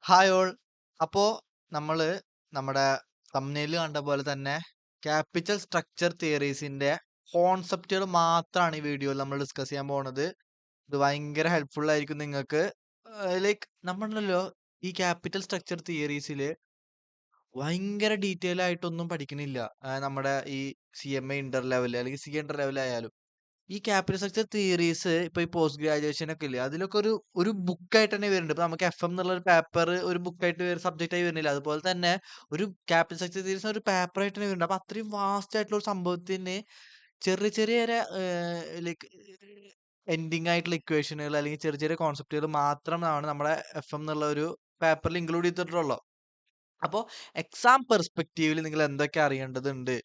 Hi all. അപ്പോ നമ്മള് നമ്മുടെ തംബ്നെയിലിൽ കണ്ട പോലെ തന്നെ ക്യാപിറ്റൽ സ്ട്രക്ചർ തിയറീസിന്റെ കോൺസെപ്റ്റുകൾ മാത്രമാണ് ഈ വീഡിയോയിൽ നമ്മൾ ഡിസ്കസ് ചെയ്യാൻ പോണത്. ഇത് ഭയങ്കര ഹെൽപ്ഫുൾ ആയിരിക്കും നിങ്ങൾക്ക്. ലൈക്ക് നമ്മളുണ്ടല്ലോ ഈ ക്യാപിറ്റൽ സ്ട്രക്ചർ തിയറീസിൽ ഭയങ്കര ഡീറ്റെയിൽ ആയിട്ടൊന്നും പഠിക്കണില്ല. നമ്മുടെ ഈ CMA ഇന്റർ ലെവൽ അല്ലെങ്കിൽ ഇന്റർ ലെവൽ ആയാലും ഈ ക്യാപിറ്റൽ സ്ട്രക്ചർ തിയറീസ് ഇപ്പൊ ഈ പോസ്റ്റ് ഗ്രാജുവേഷൻ ഒക്കെ ഇല്ലേ അതിലൊക്കെ ഒരു ബുക്കായിട്ട് തന്നെ വരുന്നുണ്ട്. ഇപ്പൊ നമുക്ക് FM എന്നുള്ള ഒരു പേപ്പർ ഒരു ബുക്കായിട്ട് സബ്ജക്റ്റ് ആയി വരുന്നില്ല. അതുപോലെ തന്നെ ഒരു ക്യാപിറ്റൽ സ്ട്രക്ചർ തിയറീസ് ഒരു പേപ്പർ ആയിട്ട് തന്നെ വരുന്നുണ്ട്. അപ്പൊ അത്രയും വാസ്റ്റ് ആയിട്ടുള്ള ഒരു സംഭവത്തിന് ചെറിയ ചെറിയ ലൈക്ക് എൻഡിങ് ആയിട്ടുള്ള ഇക്വേഷനുകൾ അല്ലെങ്കിൽ ചെറിയ ചെറിയ കോൺസെപ്റ്റുകൾ മാത്രമാണ് നമ്മുടെ FM എന്നുള്ള ഒരു പേപ്പറിൽ ഇൻക്ലൂഡ് ചെയ്തിട്ടുള്ളൂ. അപ്പോ എക്സാം പെർസ്പെക്റ്റീവിൽ നിങ്ങൾ എന്തൊക്കെ അറിയേണ്ടതുണ്ട്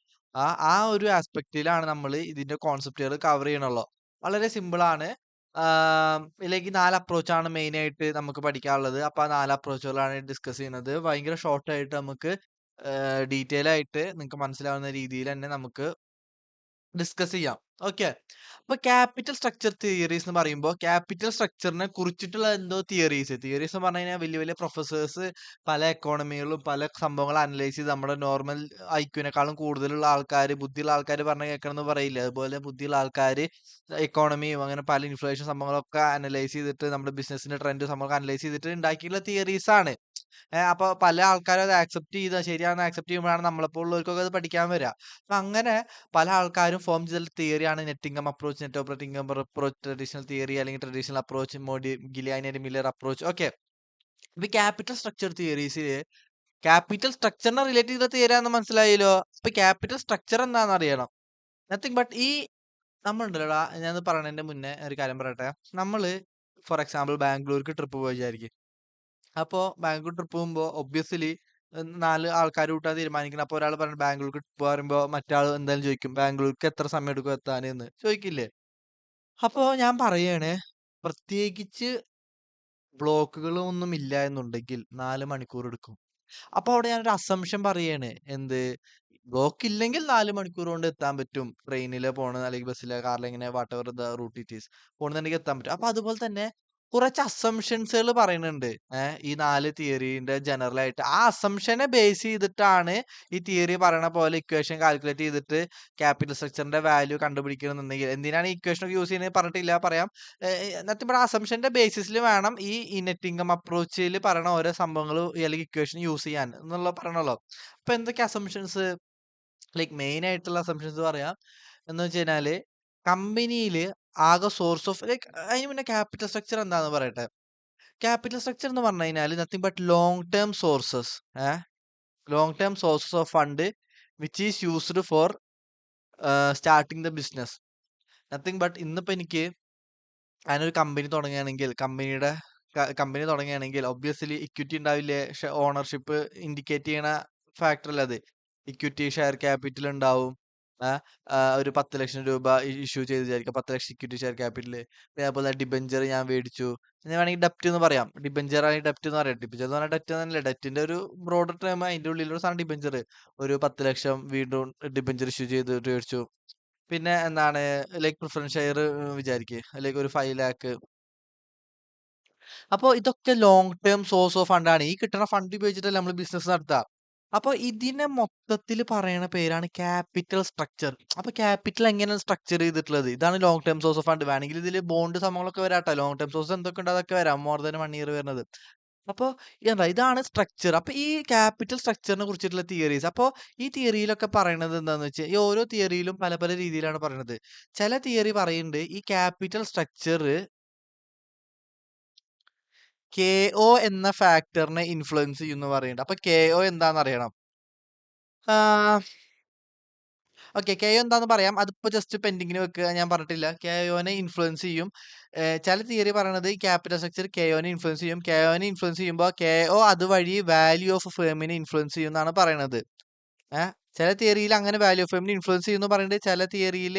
ആ ഒരു ആസ്പെക്റ്റിലാണ് നമ്മൾ ഇതിന്റെ കോൺസെപ്റ്റുകൾ കവർ ചെയ്യണുള്ളൂ. വളരെ സിമ്പിൾ ആണ്. ഇതിലേക്ക് 4 അപ്രോച്ചാണ് മെയിൻ ആയിട്ട് നമുക്ക് പഠിക്കാനുള്ളത്. അപ്പൊ ആ 4 അപ്രോച്ചുകളാണ് ഡിസ്കസ് ചെയ്യുന്നത്. ഭയങ്കര ഷോർട്ട് ആയിട്ട് നമുക്ക് ഡീറ്റെയിൽ ആയിട്ട് നിങ്ങൾക്ക് മനസ്സിലാവുന്ന രീതിയിൽ തന്നെ നമുക്ക് ഡിസ്കസ് ചെയ്യാം. ഓക്കെ. അപ്പൊ ക്യാപിറ്റൽ സ്ട്രക്ചർ തിയറീസ് എന്ന് പറയുമ്പോൾ ക്യാപിറ്റൽ സ്ട്രക്ചറിനെ കുറിച്ചിട്ടുള്ള എന്തോ തിയറീസ് എന്ന് പറഞ്ഞു കഴിഞ്ഞാൽ വലിയ വലിയ പ്രൊഫസേഴ്സ് പല എക്കോണമികളും പല സംഭവങ്ങൾ അനലൈസ് ചെയ്ത് നമ്മുടെ നോർമൽ ഐക്യുവിനെക്കാളും കൂടുതലുള്ള ആൾക്കാർ ബുദ്ധിയുള്ള ആൾക്കാർ പറഞ്ഞ കേൾക്കണം എന്ന് പറയില്ല. അതുപോലെ ബുദ്ധിയുള്ള ആൾക്കാർ എക്കോണമിയും അങ്ങനെ പല ഇൻഫ്ലേഷൻ സംഭവങ്ങളൊക്കെ അനലൈസ് ചെയ്തിട്ട് നമ്മുടെ ബിസിനസിന്റെ ട്രെൻഡ് സംഭവം അനലൈസ് ചെയ്തിട്ട് ഉണ്ടാക്കിയിട്ടുള്ള തിയറീസ് ആണ്. അപ്പൊ പല ആൾക്കാരും അത് ആക്സെപ്റ്റ് ചെയ്ത ശരിയാണെന്ന് ആക്സെപ്റ്റ് ചെയ്യുമ്പോഴാണ് നമ്മളെപ്പോലുള്ളവർക്കൊക്കെ അത് പഠിക്കാൻ വരിക. അപ്പൊ അങ്ങനെ പല ആൾക്കാരും ഫോം ചെയ്ത തിയറിയാണ് net income approach, net operating income approach, traditional theory അല്ലെങ്കിൽ traditional approach, Giliani and Miller approach. Okay. ഇപ്പൊ ക്യാപിറ്റൽ സ്ട്രക്ചർ തിയറീസിൽ ക്യാപിറ്റൽ സ്ട്രക്ചറിനെ റിലേറ്റ് ചെയ്ത തിയറി ആണെന്ന് മനസ്സിലായല്ലോ. അപ്പൊ ക്യാപിറ്റൽ സ്ട്രക്ചർ എന്താണെന്ന് അറിയണം. നത്തിങ് ബട്ട് ഈ നമ്മളുണ്ടല്ലോടാ, ഞാൻ പറയുന്നതിന്റെ മുന്നേ ഒരു കാര്യം പറയട്ടെ. നമ്മള് ഫോർ എക്സാമ്പിൾ ബാംഗ്ലൂർക്ക് ട്രിപ്പ് പോയി വിചാരിക്കും. അപ്പോ ബാംഗ്ലൂർ ട്രിപ്പ് പോകുമ്പോ ഒബ്വിയസ്ലി 4 ആൾക്കാര് കൂട്ടാ തീരുമാനിക്കണം. അപ്പൊ ഒരാൾ പറഞ്ഞു ബാംഗ്ലൂർക്ക് ട്രിപ്പ് പറയുമ്പോ മറ്റാൾ എന്തായാലും ചോദിക്കും ബാംഗ്ലൂർക്ക് എത്ര സമയം എടുക്കും എത്താനെന്ന് ചോദിക്കില്ലേ? അപ്പൊ ഞാൻ പറയാണ്, പ്രത്യേകിച്ച് ബ്ലോക്കുകളൊന്നും ഇല്ല എന്നുണ്ടെങ്കിൽ 4 മണിക്കൂർ എടുക്കും. അപ്പൊ അവിടെ ഞാനൊരു അസംഷൻ പറയാണ്. എന്ത്? ബ്ലോക്ക് ഇല്ലെങ്കിൽ 4 മണിക്കൂർ കൊണ്ട് എത്താൻ പറ്റും. ട്രെയിനില് പോണ അല്ലെങ്കിൽ ബസ്സിലോ കാറിലോ ഇങ്ങനെ whatever the route it is പോണെന്നുണ്ടെങ്കിൽ എത്താൻ പറ്റും. അപ്പൊ അതുപോലെ തന്നെ കുറച്ച് അസംഷൻസുകൾ പറയുന്നുണ്ട്. ഈ 4 തിയറീന്റെ ജനറൽ ആയിട്ട്. ആ അസംഷനെ ബേസ് ചെയ്തിട്ടാണ് ഈ തിയറി പറയണ പോലെ ഇക്വേഷൻ കാൽക്കുലേറ്റ് ചെയ്തിട്ട് ക്യാപിറ്റൽ സ്ട്രക്ചറിന്റെ വാല്യൂ കണ്ടുപിടിക്കണമെന്നുണ്ടെങ്കിൽ എന്തിനാണ് ഈ ഇക്വേഷൻ ഒക്കെ യൂസ് ചെയ്യുന്നത് പറഞ്ഞിട്ടില്ല പറയാം. എന്നിട്ട് ഇവിടെ അസംഷന്റെ ബേസിസിൽ വേണം ഈ നെറ്റ് ഇൻകം അപ്രോച്ചിൽ പറയണ ഓരോ സംഭവങ്ങൾ അല്ലെങ്കിൽ ഇക്വേഷൻ യൂസ് ചെയ്യാൻ എന്നുള്ള പറയണല്ലോ. അപ്പൊ എന്തൊക്കെ അസംഷൻസ് ലൈക്ക് മെയിൻ ആയിട്ടുള്ള അസംഷൻസ് പറയാം എന്ന് വെച്ച് കഴിഞ്ഞാല് കമ്പനിയിൽ ആകെ സോഴ്സ് ഓഫ് ലൈക്ക് അതിന് മുന്നേ ക്യാപിറ്റൽ സ്ട്രക്ചർ എന്താന്ന് പറയട്ടെ. ക്യാപിറ്റൽ സ്ട്രക്ചർ എന്ന് പറഞ്ഞു കഴിഞ്ഞാൽ nothing but long term sources long term sources of fund which is used for starting the business. Nothing but ഇന്നിപ്പോ എനിക്ക് ഞാനൊരു കമ്പനി തുടങ്ങുകയാണെങ്കിൽ കമ്പനി തുടങ്ങുകയാണെങ്കിൽ ഒബ്വിയസ്ലി ഇക്വിറ്റി ഉണ്ടാവില്ലേ? ഓണർഷിപ്പ് ഇൻഡിക്കേറ്റ് ചെയ്യണ ഫാക്ടർ അല്ലേ അത്? ഇക്വിറ്റി ഷെയർ ക്യാപിറ്റൽ ഉണ്ടാവും. ഒരു 10 ലക്ഷം രൂപ ഇഷ്യൂ ചെയ്ത് വിചാരിക്കാം. 10 ലക്ഷം ഇക്വിറ്റി ഷെയർ ക്യാപിറ്റൽ. പിന്നെ അതുപോലെ ഡിബെഞ്ചർ ഞാൻ മേടിച്ചു. ഞാൻ വേണമെങ്കിൽ ഡെപ്റ്റ് എന്ന് പറയാം. ഡിബെഞ്ചർ ആണെങ്കിൽ ഡെപ്റ്റ് എന്ന് പറയാം. ഡിബെഞ്ചർ എന്ന് പറഞ്ഞാൽ ഡെപ്റ്റ് എന്നല്ല, ഡെപ്റ്റിന്റെ ഒരു ബ്രോഡർ ടേം അതിന്റെ ഉള്ളിലൊരു സാധനം ഡിബെഞ്ചർ. ഒരു 10 ലക്ഷം വീണ്ടും ഡിബെഞ്ചർ ഇഷ്യൂ ചെയ്ത് മേടിച്ചു. പിന്നെ എന്താണ് ലൈക്ക് പ്രിഫറൻസ് ഷെയർ വിചാരിക്കുക ലൈക്ക് ഒരു 5 ലാക്ക്. അപ്പൊ ഇതൊക്കെ ലോങ് ടേം സോഴ്സ് ഓഫ് ഫണ്ടാണ്. ഈ കിട്ടുന്ന ഫണ്ട് ഉപയോഗിച്ചിട്ടല്ലേ നമ്മൾ ബിസിനസ് നടത്തുക. അപ്പൊ ഇതിനെ മൊത്തത്തിൽ പറയണ പേരാണ് ക്യാപിറ്റൽ സ്ട്രക്ചർ. അപ്പൊ ക്യാപിറ്റൽ എങ്ങനെയാണ് സ്ട്രക്ചർ ചെയ്തിട്ടുള്ളത്? ഇതാണ് long term source of fund. വേണമെങ്കിൽ ഇതിൽ ബോണ്ട് സംഭവങ്ങളൊക്കെ വരാട്ടോ. ലോങ് ടേം സോഴ്സ് എന്തൊക്കെ ഉണ്ട് അതൊക്കെ വരാം. മോർ ദാൻ 1 ഇയർ വരുന്നത്. അപ്പൊ എന്താ ഇതാണ് സ്ട്രക്ചർ. അപ്പൊ ഈ ക്യാപിറ്റൽ സ്ട്രക്ചറിനെ കുറിച്ചിട്ടുള്ള തിയറീസ്. അപ്പൊ ഈ തിയറിയിലൊക്കെ പറയണത് എന്താന്ന് വെച്ചാൽ ഈ ഓരോ തിയറിയിലും പല പല രീതിയിലാണ് പറയുന്നത്. ചില തിയറി പറയുന്നുണ്ട് ഈ ക്യാപിറ്റൽ സ്ട്രക്ചർ KO എന്ന ഫാക്ടറിനെ ഇൻഫ്ലുവൻസ് ചെയ്യും എന്ന് പറയുന്നുണ്ട്. അപ്പൊ KO എന്താന്ന് അറിയണം. ഓക്കെ, KO എന്താന്ന് പറയാം. അതിപ്പോ ജസ്റ്റ് പെൻഡിങ്ങിന് വെക്കുക. ഞാൻ പറഞ്ഞിട്ടില്ല. KOനെ ഇൻഫ്ലുവൻസ് ചെയ്യും. ചില തിയറി പറയണത് ഈ ക്യാപിറ്റൽ സ്ട്രക്ചർ KOനെ ഇൻഫ്ലുവൻസ് ചെയ്യും. KOനെ ഇൻഫ്ലുവൻസ് ചെയ്യുമ്പോൾ KO അതുവഴി വാല്യൂ ഓഫ് ഫേമിനെ ഇൻഫ്ലുവൻസ് ചെയ്യും എന്നാണ് പറയണത്. ചില തിയറിയിൽ അങ്ങനെ വാല്യൂ ഓഫ് ഫേമിനെ ഇൻഫ്ലുവൻസ് ചെയ്യുന്നു പറയുന്നുണ്ട്. ചില തിയറിയിൽ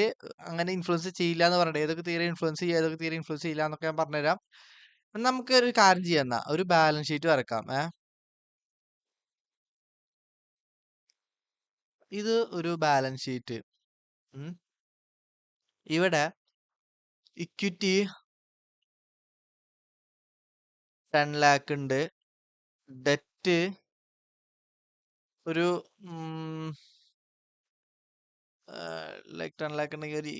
അങ്ങനെ ഇൻഫ്ലുവൻസ് ചെയ്യില്ല എന്ന് പറയുന്നുണ്ട്. ഏതൊക്കെ തിയറി ഇൻഫ്ലുവൻസ് ചെയ്യുക ഏതൊക്കെ തിയറി ഇൻഫ്ലുവൻസ് ചെയ്യില്ല എന്നൊക്കെ ഞാൻ പറഞ്ഞുതരാം. നമുക്ക് ഒരു കാര്യം ചെയ്യാം. എന്നാ ഒരു ബാലൻസ് ഷീറ്റ് വരക്കാം. ഇത് ഒരു ബാലൻസ് ഷീറ്റ്. ഇവിടെ ഇക്വിറ്റി 10 ലാക്ക് ഉണ്ട്. ഡെറ്റ് ഒരു ലൈക്ക് 10 ലാക്ക് ഉണ്ടെങ്കിൽ ഒരു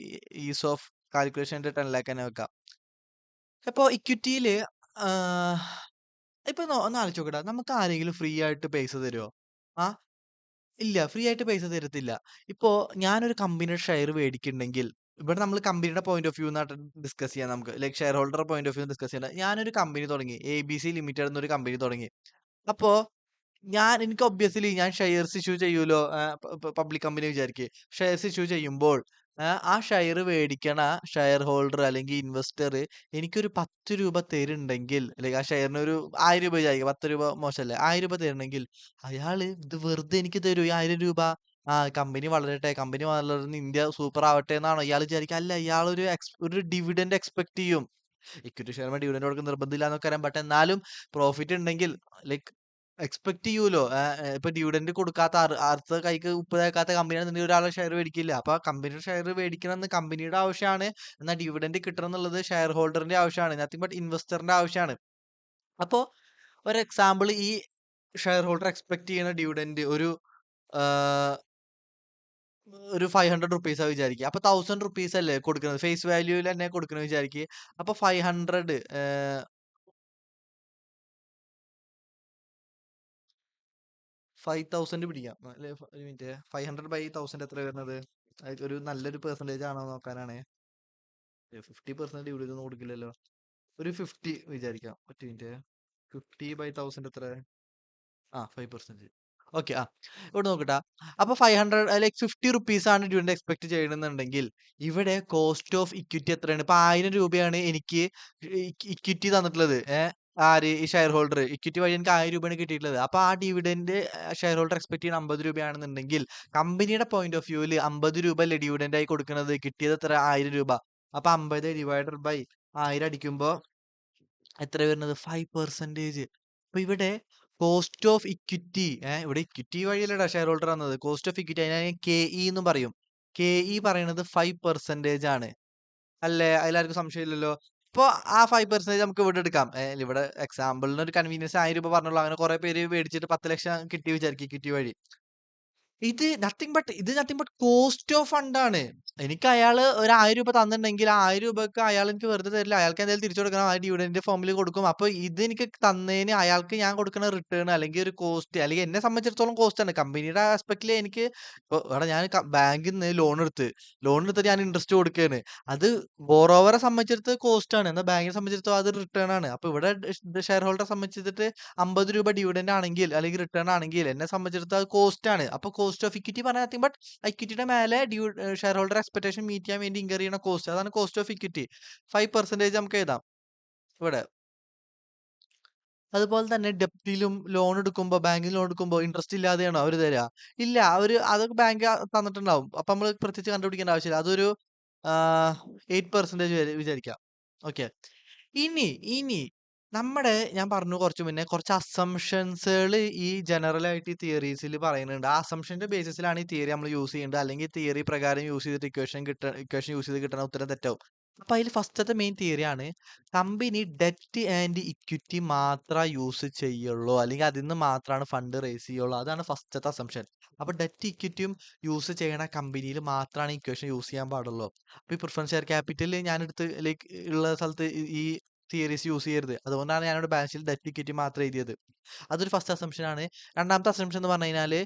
ഈസ് ഓഫ് കാൽക്കുലേഷൻ 10 ലാക്ക് തന്നെ വെക്കാം. അപ്പൊ ഇക്വിറ്റിയില് ഇപ്പൊ ഒന്ന് ആലോചിച്ച് നോക്കട്ടെ, നമുക്ക് ആരെങ്കിലും ഫ്രീ ആയിട്ട് പൈസ തരുമോ? ആ ഇല്ല, ഫ്രീ ആയിട്ട് പൈസ തരത്തില്ല. ഇപ്പോ ഞാനൊരു കമ്പനിയുടെ ഷെയർ മേടിക്കുന്നുണ്ടെങ്കിൽ, ഇവിടെ നമ്മൾ കമ്പനിയുടെ പോയിന്റ് ഓഫ് വ്യൂ ഡിസ്കസ് ചെയ്യാം നമുക്ക്. Like share holder point of view discuss ചെയ്യണം. ഞാനൊരു കമ്പനി തുടങ്ങി, ABC ലിമിറ്റഡ് എന്നൊരു കമ്പനി തുടങ്ങി. അപ്പോ എനിക്ക് ഒബ്വിയസ്ലി ഞാൻ ഷെയർസ് ഇഷ്യൂ ചെയ്യൂലോ. പബ്ലിക് കമ്പനി വിചാരിക്ക്. ഷെയർസ് ഇഷ്യൂ ചെയ്യുമ്പോൾ ആ ഷെയർ മേടിക്കണ ഷെയർ ഹോൾഡർ അല്ലെങ്കിൽ ഇൻവെസ്റ്റർ എനിക്കൊരു 10 രൂപ തരുന്നുണ്ടെങ്കിൽ, അല്ലെങ്കിൽ ആ ഷെയറിന് ഒരു 1000 രൂപ വിചാരിക്കുക, 10 രൂപ മോശമല്ലേ, 1000 രൂപ തരുന്നുണ്ടെങ്കിൽ അയാള് ഇത് വെറുതെ എനിക്ക് തരൂ ഈ 1000 രൂപ. കമ്പനി വളരട്ടെ, കമ്പനി വളർന്ന് ഇന്ത്യ സൂപ്പർ ആവട്ടെ എന്നാണോ ഇയാൾ വിചാരിക്കുക? അല്ല, ഇയാൾ ഒരു ഡിവിഡൻഡ് എക്സ്പെക്ട് ചെയ്യും. ഇക്വിറ്റി ഷെയർ ഡിവിഡൻഡ് കൊടുക്കുന്ന നിർബന്ധമില്ല എന്നൊക്കെ അറിയാം. ബട്ട് എന്നാലും പ്രോഫിറ്റ് ഉണ്ടെങ്കിൽ ലൈക്ക് എക്സ്പെക്ട് ചെയ്യൂലോ. ഇപ്പൊ ഡിവിഡൻഡ് കൊടുക്കാത്ത അടുത്ത കൈക്ക് ഉപ്പ് തേക്കാത്ത കമ്പനിയാണെന്നുണ്ടെങ്കിൽ ഒരാളെ ഷെയർ മേടിക്കില്ല. അപ്പൊ കമ്പനിയുടെ ഷെയർ മേടിക്കണം കമ്പനിയുടെ ആവശ്യമാണ്. എന്നാൽ ഡിവിഡൻഡ് കിട്ടണം എന്നുള്ളത് ഷെയർ ഹോൾഡറിന്റെ ആവശ്യമാണ്. നത്തിങ് ബട്ട് ഇൻവെസ്റ്ററിന്റെ ആവശ്യമാണ്. അപ്പോ ഒരു എക്സാമ്പിൾ, ഈ ഷെയർ ഹോൾഡർ എക്സ്പെക്ട് ചെയ്യുന്ന ഡിവിഡൻഡ് ഒരു 500 റുപ്പീസാ വിചാരിക്കുക. അപ്പൊ 1000 റുപ്പീസ് അല്ലേ കൊടുക്കുന്നത്, ഫേസ് വാല്യൂവിൽ തന്നെ കൊടുക്കുന്നത് വിചാരിക്കുക. അപ്പൊ 500 5000 പിടിക്കാം. അല്ലെ, ഒരു മിനിറ്റ്, 500 ബൈ 1000 എത്ര വരുന്നത്? ഒരു നല്ലൊരു പെർസെന്റേജ് ആണോ നോക്കാനാണ്. 50% ഡിവിഡൻഡ് ഒന്നും കൊടുക്കില്ലല്ലോ. ഒരു 50 വിചാരിക്കാം. ഒറ്റ മിനിറ്റ്, 50 ബൈ 1000 എത്ര? 5%. ഓക്കെ. ഇവിടെ നോക്കട്ടാ. അപ്പൊ 500 ലൈക് 50 റുപ്പീസ് ആണ് ഡിവിഡൻഡ് എക്സ്പെക്ട് ചെയ്യണമെന്നുണ്ടെങ്കിൽ, ഇവിടെ കോസ്റ്റ് ഓഫ് ഇക്വിറ്റി എത്രയാണ്? ഇപ്പൊ 1000 രൂപയാണ് എനിക്ക് ഇക്വിറ്റി തന്നിട്ടുള്ളത്. ആര്? ഈ ഷെയർ ഹോൾഡർ. ഇക്വിറ്റി വഴി എനിക്ക് 1000 രൂപയാണ് കിട്ടിയിട്ടുള്ളത്. അപ്പൊ ആ ഡിവിഡൻഡ് ഷെയർ ഹോൾഡർ എക്സ്പെക്ട് ചെയ്യുന്ന 50 രൂപയാണെന്നുണ്ടെങ്കിൽ, കമ്പനിയുടെ പോയിന്റ് ഓഫ് വ്യൂവിൽ 50 രൂപ അല്ലേ ഡിവിഡൻഡ് ആയി കൊടുക്കുന്നത്? കിട്ടിയത് എത്ര? 1000 രൂപ. അപ്പൊ 50 ഡിവൈഡഡ് ബൈ 1000 അടിക്കുമ്പോ എത്ര വരുന്നത്? 5%. അപ്പൊ ഇവിടെ കോസ്റ്റ് ഓഫ് ഇക്വിറ്റി, ഇവിടെ ഇക്വിറ്റി വഴിയല്ലടാ ഷെയർ ഹോൾഡർ വന്നത്. കോസ്റ്റ് ഓഫ് ഇക്വിറ്റി അതിനെ KE എന്നും പറയും. KE പറയുന്നത് 5% ആണ്. അല്ലേ? അതിലാർക്കും സംശയമില്ലല്ലോ. ഇപ്പൊ ആ 5% നമുക്ക് ഇവിടെ എടുക്കാം. ഇവിടെ എക്സാമ്പിളിന് ഒരു കൺവീനിയൻസ് 1000 രൂപ പറഞ്ഞുള്ളൂ. അങ്ങനെ കുറെ പേര് മേടിച്ചിട്ട് 10 ലക്ഷം കിട്ടി വിചാരിക്കും ഇക്വിറ്റി വഴി. ഇത് nothing but cost of fund ആണ്. എനിക്ക് അയാള് ഒരു 1000 രൂപ തന്നിട്ടുണ്ടെങ്കിൽ ആ 1000 രൂപക്ക് അയാൾ എനിക്ക് വെറുതെ തരില്ല. അയാൾക്ക് എന്തായാലും തിരിച്ചു കൊടുക്കണം. ആ ഡിവിഡൻഡ് ഫോമിൽ കൊടുക്കും. അപ്പൊ ഇത് എനിക്ക് തന്നതിന് അയാൾക്ക് ഞാൻ കൊടുക്കുന്ന റിട്ടേൺ അല്ലെങ്കിൽ ഒരു കോസ്റ്റ്, അല്ലെങ്കിൽ എന്നെ സംബന്ധിച്ചിടത്തോളം കോസ്റ്റ് ആണ്. കമ്പനിയുടെ ആസ്പെക്റ്റിൽ എനിക്ക് ഇപ്പൊ എടാ ഞാൻ ബാങ്കിൽ നിന്ന് ലോൺ എടുത്തിട്ട് ഞാൻ ഇൻട്രസ്റ്റ് കൊടുക്കുകയാണ്. അത് ബോറോവറെ സംബന്ധിച്ചിടത്ത് കോസ്റ്റ് ആണ്. എന്നാൽ ബാങ്കിനെ സംബന്ധിച്ചിടത്തോളം അത് റിട്ടേൺ ആണ്. അപ്പൊ ഇവിടെ ഷെയർ ഹോൾഡറെ സംബന്ധിച്ചിട്ട് 50 രൂപ ഡിവിഡൻഡ് ആണെങ്കിൽ അല്ലെങ്കിൽ റിട്ടേൺ ആണെങ്കിൽ എന്നെ സംബന്ധിച്ചിടത്തോളം അത് കോസ്റ്റ് ആണ്. അപ്പൊ കോസ്റ്റ് ഓഫ് ഇക്വിറ്റി പറഞ്ഞാൽ നത്തിങ് ബട്ട് ഇക്വിറ്റിയുടെ മേലെ ഷെയർ ഹോൾഡർ എക്സ്പെക്ടേഷൻ മീറ്റ് ചെയ്യാൻ വേണ്ടി ഇൻകർ ചെയ്യുന്ന കോസ്റ്റ്, അതാണ് കോസ്റ്റ് ഓഫ് ഇക്വിറ്റി. 5% നമുക്ക് എഴുതാം ഇവിടെ. അതുപോലെ തന്നെ ഡെപ്റ്റിലും ബാങ്കിൽ ലോൺ എടുക്കുമ്പോ ഇൻട്രസ്റ്റ് ഇല്ലാതെയാണോ അവര് തരാ? ഇല്ല, അതൊക്കെ ബാങ്ക് തന്നിട്ടുണ്ടാവും. അപ്പൊ നമ്മള് പ്രത്യേകിച്ച് കണ്ടുപിടിക്കേണ്ട ആവശ്യമില്ല. അതൊരു 8% വിചാരിക്കാം. ഓക്കെ. ഇനി ഇനി ഞാൻ പറഞ്ഞു കുറച്ച് മുന്നേ, കുറച്ച് അസംഷൻസുകള് ഈ ജനറൽ ആയിട്ട് ഈ തിയറീസിൽ പറയുന്നുണ്ട്. ആ അസംഷന്റെ ബേസിസിലാണ് ഈ തിയറി നമ്മൾ യൂസ് ചെയ്യേണ്ടത്. അല്ലെങ്കിൽ തിയറി പ്രകാരം യൂസ് ചെയ്തിട്ട് ഇക്വേഷൻ യൂസ് ചെയ്ത് കിട്ടുന്ന ഉത്തരം തെറ്റാവും. അപ്പൊ അതിൽ ഫസ്റ്റത്തെ മെയിൻ തിയറിയാണ്, കമ്പനി ഡെറ്റ് ആൻഡ് ഇക്വിറ്റി മാത്രമേ യൂസ് ചെയ്യുള്ളൂ, അല്ലെങ്കിൽ അതിൽ നിന്ന് മാത്രമാണ് ഫണ്ട് റേസ് ചെയ്യുള്ളൂ. അതാണ് ഫസ്റ്റത്തെ അസംഷൻ. അപ്പൊ ഡെറ്റ് ഇക്വിറ്റിയും യൂസ് ചെയ്യണ കമ്പനിയിൽ മാത്രമാണ് ഇക്വേഷൻ യൂസ് ചെയ്യാൻ പാടുള്ളൂ. അപ്പൊ ഈ പ്രിഫറൻസ് ഷെയർ ക്യാപിറ്റൽ ഞാൻ എടുത്ത് ലൈക്ക് ഉള്ള സ്ഥലത്ത് ഈ തിയറീസ് യൂസ് ചെയ്യരുത്. അതുകൊണ്ടാണ് ഞാനിവിടെ ബാലൻസ് ഷീറ്റിൽ ഡെറ്റ് ഇക്വിറ്റി മാത്രം എഴുതിയത്. അതൊരു ഫസ്റ്റ് അസംഷൻ ആണ്. രണ്ടാമത്തെ അസംഷൻ എന്ന് പറഞ്ഞു കഴിഞ്ഞാല്,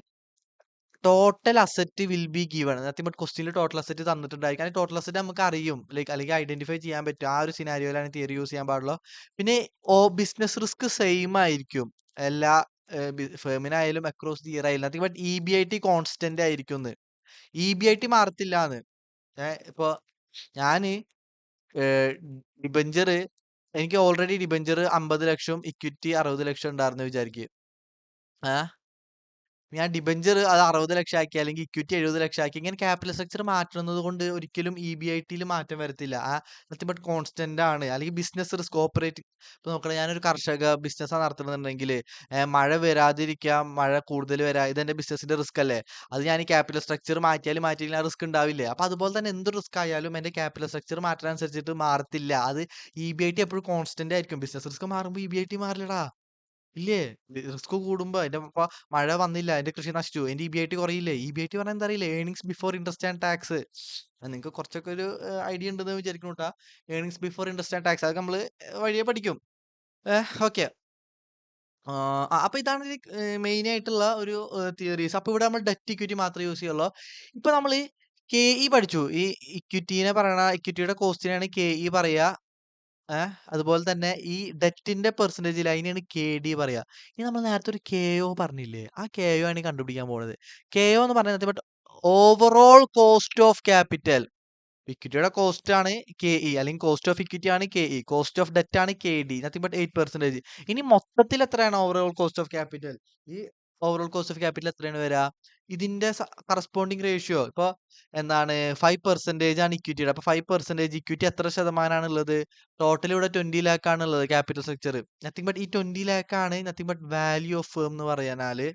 total asset will be given. Nothing but ക്വസ്റ്റ്യനിൽ ടോട്ടൽ അസറ്റ് തന്നിട്ടുണ്ടായിരിക്കും. അല്ലെങ്കിൽ ടോട്ടൽ അസറ്റ് നമുക്ക് അറിയും, ലൈക്ക് അല്ലെങ്കിൽ ഐഡന്റിഫൈ ചെയ്യാൻ പറ്റും. ആ ഒരു സിനാരിയോയിലാണ് തിയറി യൂസ് ചെയ്യാൻ പാടുള്ളൂ. പിന്നെ ബിസിനസ് റിസ്ക് സെയിം ആയിരിക്കും എല്ലാ ഫേമിനായാലും അക്രോസ് ദി ഇയർ ആയാലും. നത്തിങ് ബട്ട് EBIT കോൺസ്റ്റന്റ് ആയിരിക്കും. EBIT മാറത്തില്ലാന്ന്. ഇപ്പൊ ഞാന് ഡിബഞ്ചർ, എനിക്ക് ഓൾറെഡി ഡിബഞ്ചർ 50 ലക്ഷം, ഇക്വിറ്റി 60 ലക്ഷം ഉണ്ടായിരുന്നു വിചാരിക്കുക. ഞാൻ ഡിബഞ്ചർ അത് 60 ലക്ഷം ആക്കി, അല്ലെങ്കിൽ ഇക്വിറ്റി 70 ലക്ഷം ആക്കി. ഇങ്ങനെ ക്യാപിറ്റൽ സ്ട്രക്ചർ മാറ്റുന്നത് കൊണ്ട് ഒരിക്കലും EBIT മാറ്റം വരത്തില്ല. നത്തിങ് ബട്ട് കോൺസ്റ്റന്റ് ആണ്. അല്ലെങ്കിൽ ബിസിനസ് റിസ്ക് ഓപ്പറേറ്റ്, ഇപ്പൊ നോക്കണം, ഞാനൊരു കർഷക ബിസിനസ് നടത്തുന്നുണ്ടെങ്കിൽ മഴ വരാതിരിക്കാം, മഴ കൂടുതൽ വരാ, ഇതെന്റെ ബിസിനസിന്റെ റിസ്ക് അല്ലേ? അത് ഞാൻ ഈ ക്യാപിറ്റൽ സ്ട്രക്ചർ മാറ്റിയാലും ആ റിസ്ക് ഉണ്ടാവില്ലേ? അപ്പൊ അതുപോലെ തന്നെ എന്ത് റിസ്ക് ആയാലും എന്റെ ക്യാപിറ്റൽ സ്ട്രക്ചർ മാറ്റാനനുസരിച്ചിട്ട് മാറത്തില്ല. അത് EBIT എപ്പോഴും കോൺസ്റ്റന്റ് ആയിരിക്കും. ബിസിനസ് റിസ്ക് മാറുമ്പോൾ EBIT മാറില്ലടാ. ഇല്ലേ? റിസ്ക് കൂടുമ്പോ ഇപ്പൊ മഴ വന്നില്ല. എന്റെ കൃഷി നശിച്ചു. എന്റെ ഇബിഐടി കുറയില്ലേ? ഇബിഐടി പറഞ്ഞാൽ എന്താ അറിയില്ലേ? Earnings before interest and tax. നിങ്ങൾക്ക് കുറച്ചൊക്കെ ഒരു ഐഡിയ ഉണ്ടെന്ന് വിചാരിക്കുന്നു ട്ടാ. Earnings before interest and tax. അതൊക്കെ നമ്മള് വഴിയെ പഠിക്കും. ഓക്കെ. അപ്പൊ ഇതാണ് മെയിൻ ആയിട്ടുള്ള ഒരു തിയറീസ്. അപ്പൊ ഇവിടെ നമ്മൾ ഡെറ്റ് ഇക്വിറ്റി മാത്രമേ യൂസ് ചെയ്യുള്ളൂ. ഇപ്പൊ നമ്മള് കെഇ പഠിച്ചു. ഈ ഇക്വിറ്റീനെ പറയണ ഇക്വിറ്റിയുടെ കോസ്റ്റിനാണ് കെഇ പറയാ. അതുപോലെ തന്നെ ഈ ഡെറ്റിന്റെ പെർസെന്റേജിൽ അതിനെയാണ് കെഡി പറയാ. ഇനി നമ്മൾ നേരത്തെ ഒരു കെഒ പറഞ്ഞില്ലേ? ആ കെഒ ആണ് കണ്ടുപിടിക്കാൻ പോണത്. കെഒ എന്ന് പറയുന്നത് ഓവറോൾ കോസ്റ്റ് ഓഫ് ക്യാപിറ്റൽ. ഇക്വിറ്റിയുടെ കോസ്റ്റ് ആണ് കെഇ, അല്ലെങ്കിൽ കോസ്റ്റ് ഓഫ് ഇക്വിറ്റി ആണ് കെഇ, കോസ്റ്റ് ഓഫ് ഡെറ്റ് ആണ് കെഡി, നത്തിങ് ബട്ട് 8%. ഇനി മൊത്തത്തിൽ എത്രയാണ് ഓവറോൾ കോസ്റ്റ് ഓഫ് ക്യാപിറ്റൽ? ഈ ഓവറോൾ കോസ്റ്റ് ഓഫ് ക്യാപിറ്റൽ എത്രയാണ് വരിക? ഇതിന്റെ കറസ്പോണ്ടിങ് റേഷ്യോ ഇപ്പൊ എന്താണ് 5% ആണ് ഇക്വിറ്റിയുടെ. അപ്പൊ 5% ഇക്വിറ്റി എത്ര ശതമാനമാണ് ഉള്ളത്? ടോട്ടൽ ഇവിടെ 20 ലാക്ക് ആണ് ഉള്ളത് ക്യാപിറ്റൽ സ്ട്രക്ചർ. നത്തിങ് ബട്ട് ഈ 20 ലാക്ക് ആണ് nothing but value of firm എന്ന് പറയാനാല്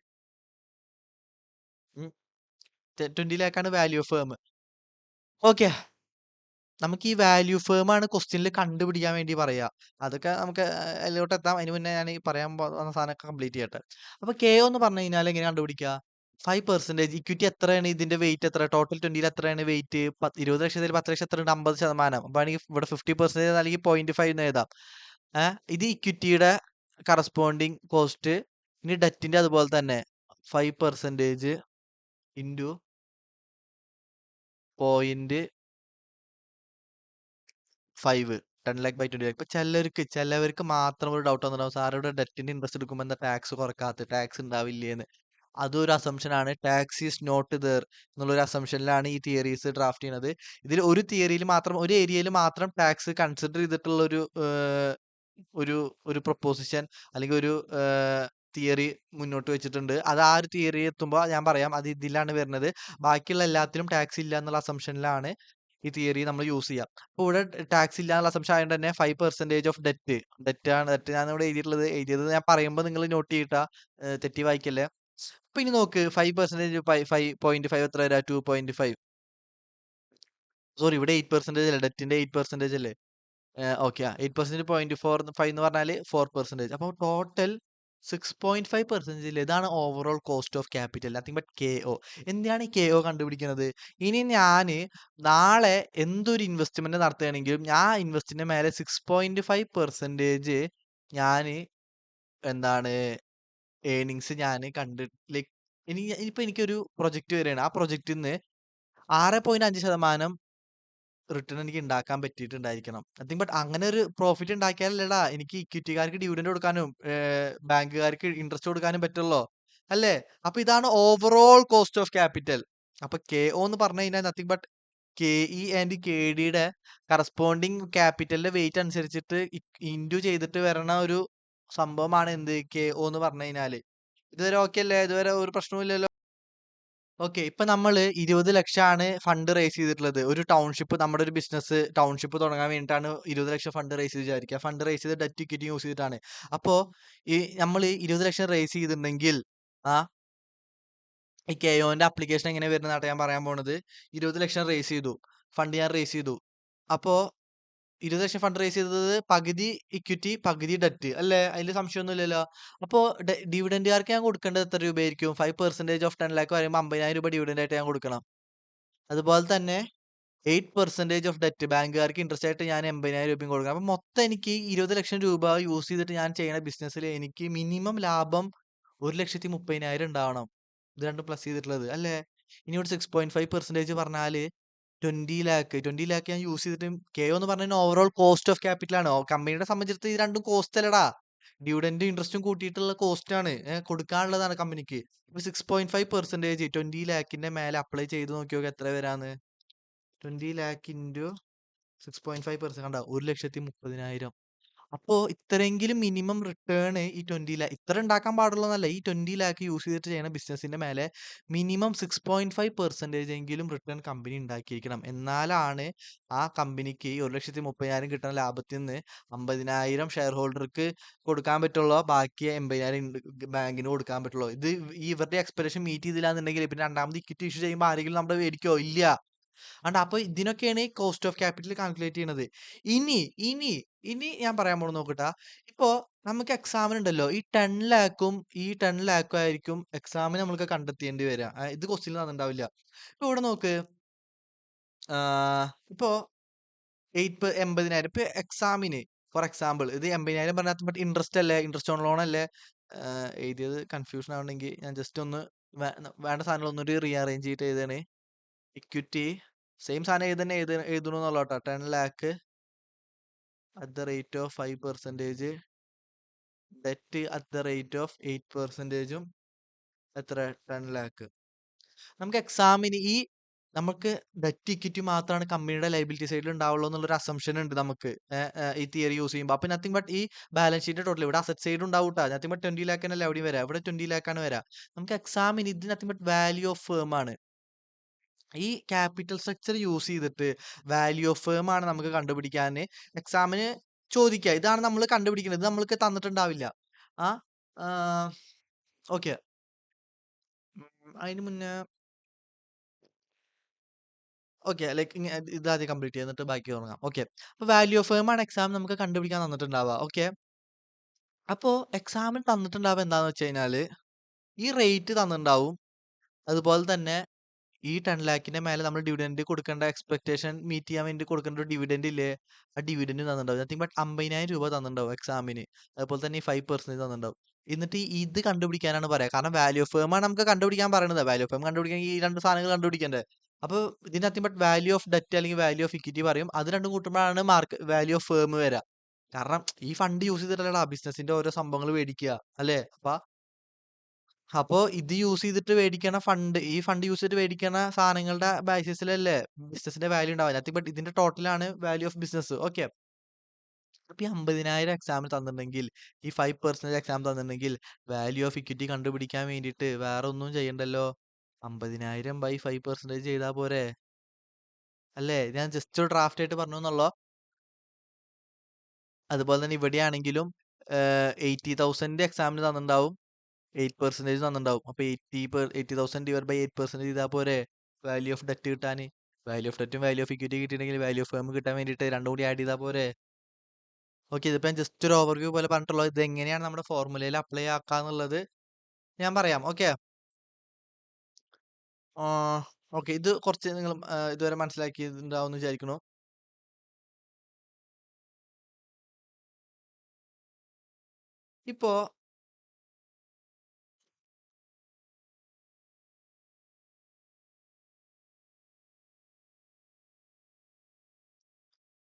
20 ലാക്ക് ആണ് വാല്യൂ ഓഫ് ഫേം. ഓക്കെ, നമുക്ക് ഈ വാല്യൂ ഫേം ആണ് ക്വസ്റ്റ്യനിൽ കണ്ടുപിടിക്കാൻ വേണ്ടി പറയാ. അതൊക്കെ നമുക്ക് അതിലോട്ട് എത്താം. അതിന് മുന്നേ ഞാൻ ഈ പറയാൻ പോകുന്ന സാധനമൊക്കെ കംപ്ലീറ്റ് ചെയ്യട്ടെ. അപ്പൊ കെഒ എന്ന് പറഞ്ഞു കഴിഞ്ഞാൽ എങ്ങനെ കണ്ടുപിടിക്കുക? 5% ഇക്വിറ്റി എത്രയാണ്? ഇതിന്റെ വെയിറ്റ് എത്ര? ടോട്ടൽ 20 എത്രയാണ് വെയിറ്റ്? 20 ലക്ഷത്തിൽ 10 ലക്ഷം എത്ര ഉണ്ട്? 50%. അപ്പൊ ആണെങ്കിൽ ഇവിടെ 50% അല്ലെങ്കിൽ 0.5 എന്ന് എഴുതാം. ഇത് ഇക്വിറ്റിയുടെ കറസ്പോണ്ടിങ് കോസ്റ്റ്. ഇനി ഡെറ്റിന്റെ അതുപോലെ തന്നെ 5% ഇൻറ്റു 0.5, 10 ലാക്ക് ബൈ 20 ലാക്ക്. ഇപ്പൊ ചിലവർക്ക് മാത്രം ഒരു ഡൗട്ട് വന്നിട്ടുണ്ടാവും, സാറിവിടെ ഡെറ്റിന്റെ ഇൻട്രസ്റ്റ് എടുക്കുമ്പോൾ എന്താ ടാക്സ് കുറക്കാത്ത? ടാക്സ് ഉണ്ടാവില്ലേന്ന്. അതൊരു അസംഷൻ ആണ്. ടാക്സ് ഈസ് നോട്ട് ദർ എന്നുള്ളൊരു അസംഷനിലാണ് ഈ തിയറീസ് ഡ്രാഫ്റ്റ് ചെയ്യുന്നത്. ഇതിൽ ഒരു തിയറിയിൽ മാത്രം, ഒരു ഏരിയയിൽ മാത്രം ടാക്സ് കൺസിഡർ ചെയ്തിട്ടുള്ള ഒരു ഒരു പ്രൊപ്പോസിഷൻ അല്ലെങ്കിൽ ഒരു തിയറി മുന്നോട്ട് വെച്ചിട്ടുണ്ട്. അത് ആ ഒരു തിയറി എത്തുമ്പോൾ ഞാൻ പറയാം. അത് ഇതിലാണ് വരുന്നത്. ബാക്കിയുള്ള എല്ലാത്തിലും ടാക്സ് ഇല്ല എന്നുള്ള അസംഷനിലാണ് ഈ തിയറി നമ്മൾ യൂസ് ചെയ്യാം. അപ്പൊ ഇവിടെ ടാക്സ് ഇല്ല എന്നുള്ള അസംഷൻ ആയതുകൊണ്ട് തന്നെ 5% ഓഫ് ഡെറ്റ് ഞാൻ ഇവിടെ എഴുതിയത് ഞാൻ പറയുമ്പോൾ നിങ്ങൾ നോട്ട് ചെയ്തിട്ടാ, തെറ്റി വായിക്കല്ലേ. അപ്പൊ ഇനി നോക്ക്, 5% 5.5 എത്ര വരാ? 2.5. സോറി, ഇവിടെ 8% അല്ലേ? ഡെറ്റിന്റെ 8% അല്ലേ? ഓക്കെ. 8% 0.45 എന്ന് പറഞ്ഞാല് 4%. അപ്പൊ ടോട്ടൽ 6.5% ഇതാണ് overall cost of capital, nothing but കെഒ. എന്തിനാണ് ഈ കെഒ കണ്ടുപിടിക്കുന്നത്? ഇനി ഞാന് നാളെ എന്തൊരു ഇൻവെസ്റ്റ്മെന്റ് നടത്തുകയാണെങ്കിലും ഞാൻ ഇൻവെസ്റ്റിന്റെ മേലെ 6.5% ഞാന് എന്താണ് ഏർണിങ്സ് ഞാൻ ലൈക്ക് ഇനിയിപ്പോ എനിക്കൊരു പ്രൊജക്ട് വരികയാണ്. ആ പ്രൊജക്റ്റിൽ നിന്ന് 6.5% റിട്ടേൺ എനിക്ക് ഉണ്ടാക്കാൻ പറ്റിയിട്ടുണ്ടായിരിക്കണം. നത്തിങ് ബട്ട് അങ്ങനെ ഒരു പ്രോഫിറ്റ് ഉണ്ടാക്കിയാലല്ലടാ എനിക്ക് ഇക്വിറ്റിക്കാർക്ക് ഡിവിഡൻഡ് കൊടുക്കാനും ബാങ്കുകാർക്ക് ഇൻട്രസ്റ്റ് കൊടുക്കാനും പറ്റുള്ളൂ, അല്ലേ? അപ്പൊ ഇതാണ് ഓവറോൾ കോസ്റ്റ് ഓഫ് ക്യാപിറ്റൽ. അപ്പൊ കെഒ എന്ന് പറഞ്ഞു കഴിഞ്ഞാൽ നത്തിങ് ബട്ട് കെഇ ആൻഡ് കെഡിയുടെ കറസ്പോണ്ടിങ് ക്യാപിറ്റലിന്റെ വെയിറ്റ് അനുസരിച്ചിട്ട് ഇൻറ്റു ചെയ്തിട്ട് വരണ ഒരു സംഭവമാണ് എന്ത് കെഒ എന്ന് പറഞ്ഞു കഴിഞ്ഞാല്. ഇതുവരെ ഓക്കെ അല്ലേ? ഇതുവരെ ഒരു പ്രശ്നവും ഇല്ലല്ലോ? ഓക്കെ. ഇപ്പൊ നമ്മള് 20 ലക്ഷമാണ് ഫണ്ട് റേസ് ചെയ്തിട്ടുള്ളത്. ഒരു ടൗൺഷിപ്പ്, നമ്മുടെ ഒരു ബിസിനസ് ടൗൺഷിപ്പ് തുടങ്ങാൻ വേണ്ടിയിട്ടാണ് 20 ലക്ഷം ഫണ്ട് റേസ് ചെയ്ത് വിചാരിക്കുക. ഫണ്ട് റേസ് ചെയ്ത് ഡെറ്റ് ഇക്വിറ്റി യൂസ് ചെയ്തിട്ടാണ്. അപ്പോ ഈ നമ്മൾ 20 ലക്ഷം റേസ് ചെയ്തിട്ടുണ്ടെങ്കിൽ ആ ഈ കെഒന്റെ അപ്ലിക്കേഷൻ എങ്ങനെ വരുന്നതാട്ടെ ഞാൻ പറയാൻ പോണത്. 20 ലക്ഷം റേസ് ചെയ്തു, ഫണ്ട് ഞാൻ റേസ് ചെയ്തു. അപ്പോ 20 ലക്ഷം ഫണ്ട് റേസ് ചെയ്തത് പകുതി ഇക്വിറ്റി പകുതി ഡെറ്റ് അല്ലേ? അതിൽ സംശയമൊന്നുമില്ലല്ലോ. അപ്പോ ഡിവിഡൻഡുകാർക്ക് ഞാൻ കൊടുക്കേണ്ടത് എത്ര രൂപയായിരിക്കും? 5% ഓഫ് 10 ലാക്ക് പറയുമ്പോൾ 50,000 രൂപ ഡിവിഡൻഡ് ആയിട്ട് ഞാൻ കൊടുക്കണം. അതുപോലെ തന്നെ 8% ഓഫ് ഡെറ്റ് ബാങ്കുകാർക്ക് ഇൻട്രസ്റ്റ് ആയിട്ട് ഞാൻ 80,000 രൂപയും കൊടുക്കണം. അപ്പൊ മൊത്തം എനിക്ക് 20 ലക്ഷം രൂപ യൂസ് ചെയ്തിട്ട് ഞാൻ ചെയ്യുന്ന ബിസിനസ്സിൽ എനിക്ക് മിനിമം ലാഭം 1,30,000 ഉണ്ടാവണം. ഇത് രണ്ടും പ്ലസ് ചെയ്തിട്ടുള്ളത് അല്ലേ? ഇനി ഇവിടെ 6.5% പറഞ്ഞാല് 20 ലാക്ക് ഞാൻ യൂസ് ചെയ്തിട്ട് കെഒ എന്ന് പറഞ്ഞാൽ ഓവറോൾ കോസ്റ്റ് ഓഫ് ക്യാപിറ്റൽ ആണ്. കമ്പനിയുടെ സംബന്ധിച്ചിടത്ത് ഇത് രണ്ടും കോസ്റ്റ് അല്ലടാ. ഡിവിഡൻഡ് ഇൻട്രസ്റ്റും കൂട്ടിയിട്ടുള്ള കോസ്റ്റ് ആണ്, കൊടുക്കാനുള്ളതാണ് കമ്പനിക്ക്. ഇപ്പൊ 6.5% 20 ലാക്കിന്റെ മേലെ അപ്ലൈ ചെയ്ത് നോക്കിയോക്കെ എത്ര വരാന്ന്? 20 ലാക്ക് ഇൻറ്റു 6.5% കണ്ടോ? 1,30,000. അപ്പോ ഇത്രയെങ്കിലും മിനിമം റിട്ടേൺ ഈ 20 ലാക്ക് ഇത്ര ഉണ്ടാക്കാൻ പാടുള്ളൂന്നല്ല. ഈ 20 ലാക്ക് യൂസ് ചെയ്തിട്ട് ചെയ്യുന്ന ബിസിനസിന്റെ മേലെ മിനിമം 6.5% എങ്കിലും റിട്ടേൺ കമ്പനി ഉണ്ടാക്കിയിരിക്കണം. എന്നാലാണ് ആ കമ്പനിക്ക് ഈ 1,30,000 കിട്ടുന്ന ലാഭത്തിൽ നിന്ന് 50,000 ഷെയർ ഹോൾഡർക്ക് കൊടുക്കാൻ പറ്റുള്ളൂ, ബാക്കി 80,000 ബാങ്കിന് കൊടുക്കാൻ പറ്റുള്ളൂ. ഇത് ഇവരുടെ എക്സ്പെക്ടേഷൻ മീറ്റ് ചെയ്തില്ല എന്നുണ്ടെങ്കിൽ പിന്നെ രണ്ടാമത് ഇക്വിറ്റി ഇഷ്യൂ ചെയ്യുമ്പോൾ ആരെങ്കിലും നമ്മുടെ മേടിക്കോ? ഇല്ല. അണ്ട് അപ്പൊ ഇതിനൊക്കെയാണ് കോസ്റ്റ് ഓഫ് ക്യാപിറ്റൽ കാൽക്കുലേറ്റ് ചെയ്യണത്. ഇനി ഇനി ഇനി ഞാൻ പറയാൻ പോണത് നോക്കട്ടാ. ഇപ്പോ നമുക്ക് എക്സാമിനുണ്ടല്ലോ ഈ 10 lakhും ഈ 10 lakhും ആയിരിക്കും എക്സാമിന് നമ്മൾക്ക് കണ്ടെത്തേണ്ടി വരിക. ഇത് ക്വസ്റ്റ്യനിൽ തന്നിട്ടുണ്ടാവില്ല. ഇപ്പൊ ഇവിടെ നോക്ക്. ഇപ്പോ 80,000 ഇപ്പൊ എക്സാമിന് ഫോർ എക്സാമ്പിൾ ഇത് 80,000 പറഞ്ഞാൽ ബട്ട് ഇൻട്രസ്റ്റ് അല്ലേ, ഇൻട്രസ്റ്റ് ഓൺ ലോൺ അല്ലേ. എഴുതിയത് കൺഫ്യൂഷൻ ആവണമെങ്കിൽ ഞാൻ ജസ്റ്റ് ഒന്ന് വേണ്ട സാധനങ്ങൾ ഒന്നുകൂടി റീഅറേഞ്ച് ചെയ്തിട്ട് എഴുതാണ്. ഇക്വിറ്റി സെയിം സാധനം എഴുതണമെന്നുള്ളൂ കേട്ടോ. 10 lakh at the rate of 5%, debt at the rate of 8%, എത്ര 10 lakh. നമുക്ക് എക്സാമിന് നമുക്ക് ഡെറ്റ് ഇക്വിറ്റി മാത്രമാണ് കമ്പനിയുടെ ലൈബിലിറ്റി സൈഡിൽ ഉണ്ടാവുള്ളൂ എന്നുള്ളൊരു അസംഷൻ ഉണ്ട് നമുക്ക് ഈ തിയറി യൂസ് ചെയ്യുമ്പോൾ. അപ്പൊ നത്തിങ് ബട്ട് ഈ ബാലൻസ് ഷീറ്റ് ടോട്ടൽ ഇവിടെ അസറ്റ് സൈഡ് ഉണ്ടാവും കേട്ടോ. നത്തിങ് ബട്ട് 20 lakh അല്ല എവിടെയും വരാം. ഇവിടെ 20 lakh ആണ് വരാം. നമുക്ക് എക്സാമിന് ഇത് nothing but value of firm ആണ്. ഈ ക്യാപിറ്റൽ സ്ട്രക്ചർ യൂസ് ചെയ്തിട്ട് വാല്യൂ ഓഫ് ഫേം ആണ് നമുക്ക് കണ്ടുപിടിക്കാൻ എക്സാമിന് ചോദിക്കുക. ഇതാണ് നമ്മൾ കണ്ടുപിടിക്കുന്നത്. ഇത് നമ്മൾക്ക് തന്നിട്ടുണ്ടാവില്ല. ആ ഓക്കെ. അതിന് മുന്നേ ഓക്കെ, ലൈക്ക് ഇത് ആദ്യം കംപ്ലീറ്റ് ചെയ്തിട്ട് ബാക്കി തുടങ്ങാം. ഓക്കെ, അപ്പൊ വാല്യൂ ഓഫ് ഫേം ആണ് എക്സാം നമുക്ക് കണ്ടുപിടിക്കാൻ തന്നിട്ടുണ്ടാവുക. ഓക്കെ, അപ്പോ എക്സാമിന് തന്നിട്ടുണ്ടാവുക എന്താന്ന് വെച്ച് കഴിഞ്ഞാല് ഈ റേറ്റ് തന്നിട്ടുണ്ടാവും. അതുപോലെ തന്നെ ഈ 10 lakhന്റെ മേലെ നമ്മൾ ഡിവിഡൻഡ് കൊടുക്കേണ്ട എക്സ്പെക്ടേഷൻ മീറ്റ് ചെയ്യാൻ വേണ്ടി കൊടുക്കേണ്ട ഒരു ഡിവിഡൻഡ് ഇല്ലേ, ആ ഡിവിഡൻഡ് തന്നിട്ടുണ്ടാവും. നത്തിങ് ബട്ട് 50,000 രൂപ തന്നിട്ടുണ്ടാവും എക്സാമിന്. അതുപോലെ തന്നെ ഈ 5% തന്നിട്ടുണ്ടാവും. എന്നിട്ട് ഇത് കണ്ടുപിടിക്കാനാണ് പറയാ. കാരണം വാല്യൂ ഓഫ് ഫേം ആണ് നമുക്ക് കണ്ടുപിടിക്കാൻ പറയുന്നത്. വാല്യൂ ഓഫ് ഫേം കണ്ടുപിടിക്കാൻ ഈ രണ്ട് സാധനങ്ങൾ കണ്ടുപിടിക്കണ്ടേ. അപ്പൊ ഇതിന് nothing but value of debt അല്ലെങ്കിൽ വാല്യൂ ഓഫ് ഇക്വിറ്റി പറയും. അത് രണ്ടും കൂട്ടുമ്പോഴാണ് മാർക്ക് വാല്യൂ ഓഫ് ഫേം വരിക. കാരണം ഈ ഫണ്ട് യൂസ് ചെയ്തിട്ടല്ലടാ ബിസിനസിന്റെ ഓരോ സംഭവങ്ങൾ മേടിക്കുക അല്ലേ. അപ്പോ ഇത് യൂസ് ചെയ്തിട്ട് മേടിക്കണ ഫണ്ട്, ഈ ഫണ്ട് യൂസ് ചെയ്തിട്ട് മേടിക്കണ സാധനങ്ങളുടെ ബേസിസിലല്ലേ ബിസിനസിന്റെ വാല്യൂ ഉണ്ടാവില്ല. ബട്ട് ഇതിന്റെ ടോട്ടലാണ് വാല്യൂ ഓഫ് ബിസിനസ്. ഓക്കെ, അപ്പൊ ഈ 50,000 എക്സാമിന് തന്നിട്ടുണ്ടെങ്കിൽ, ഈ 5% എക്സാം തന്നിട്ടുണ്ടെങ്കിൽ വാല്യൂ ഓഫ് ഇക്വിറ്റി കണ്ടുപിടിക്കാൻ വേണ്ടിയിട്ട് വേറെ ഒന്നും ചെയ്യണ്ടല്ലോ. 50,000 ബൈ 5% ചെയ്താൽ പോരെ അല്ലേ. ഞാൻ ജസ്റ്റ് ഒരു ഡ്രാഫ്റ്റ് ആയിട്ട് പറഞ്ഞു എന്നുള്ളോ. അതുപോലെ തന്നെ ഇവിടെയാണെങ്കിലും 80,000 എക്സാമിന് തന്നിട്ടുണ്ടാവും, 8% തന്നിട്ടുണ്ടാവും. അപ്പൊ 80,000 ഡിവൈഡ് ബൈ 8% ചെയ്താൽ പോരെ വാല്യൂ ഓഫ് ഡെറ്റ് കിട്ടാൻ. വാല്യൂ ഓഫ് ഡെറ്റും വാല്യൂ ഓഫ് ഇക്വിറ്റി കിട്ടിയിട്ടുണ്ടെങ്കിൽ വാല്യൂ ഓഫ് ഫേം കിട്ടാൻ വേണ്ടിയിട്ട് രണ്ടും കൂടി ആഡ് ചെയ്താൽ പോരെ. ഓക്കെ, ഇതിപ്പോ ഞാൻ ജസ്റ്റ് ഒരു ഓവർവ്യൂ പോലെ പറഞ്ഞിട്ടുള്ളത്. ഇത് എങ്ങനെയാണ് നമ്മുടെ ഫോർമുലയിൽ അപ്ലൈ ആക്കാന്നുള്ളത് ഞാൻ പറയാം. ഓക്കെ, ഓക്കെ, ഇത് കുറച്ച് നിങ്ങൾ ഇതുവരെ മനസ്സിലാക്കിയിട്ടുണ്ടാവും എന്ന് വിചാരിക്കുന്നു. ഇപ്പോ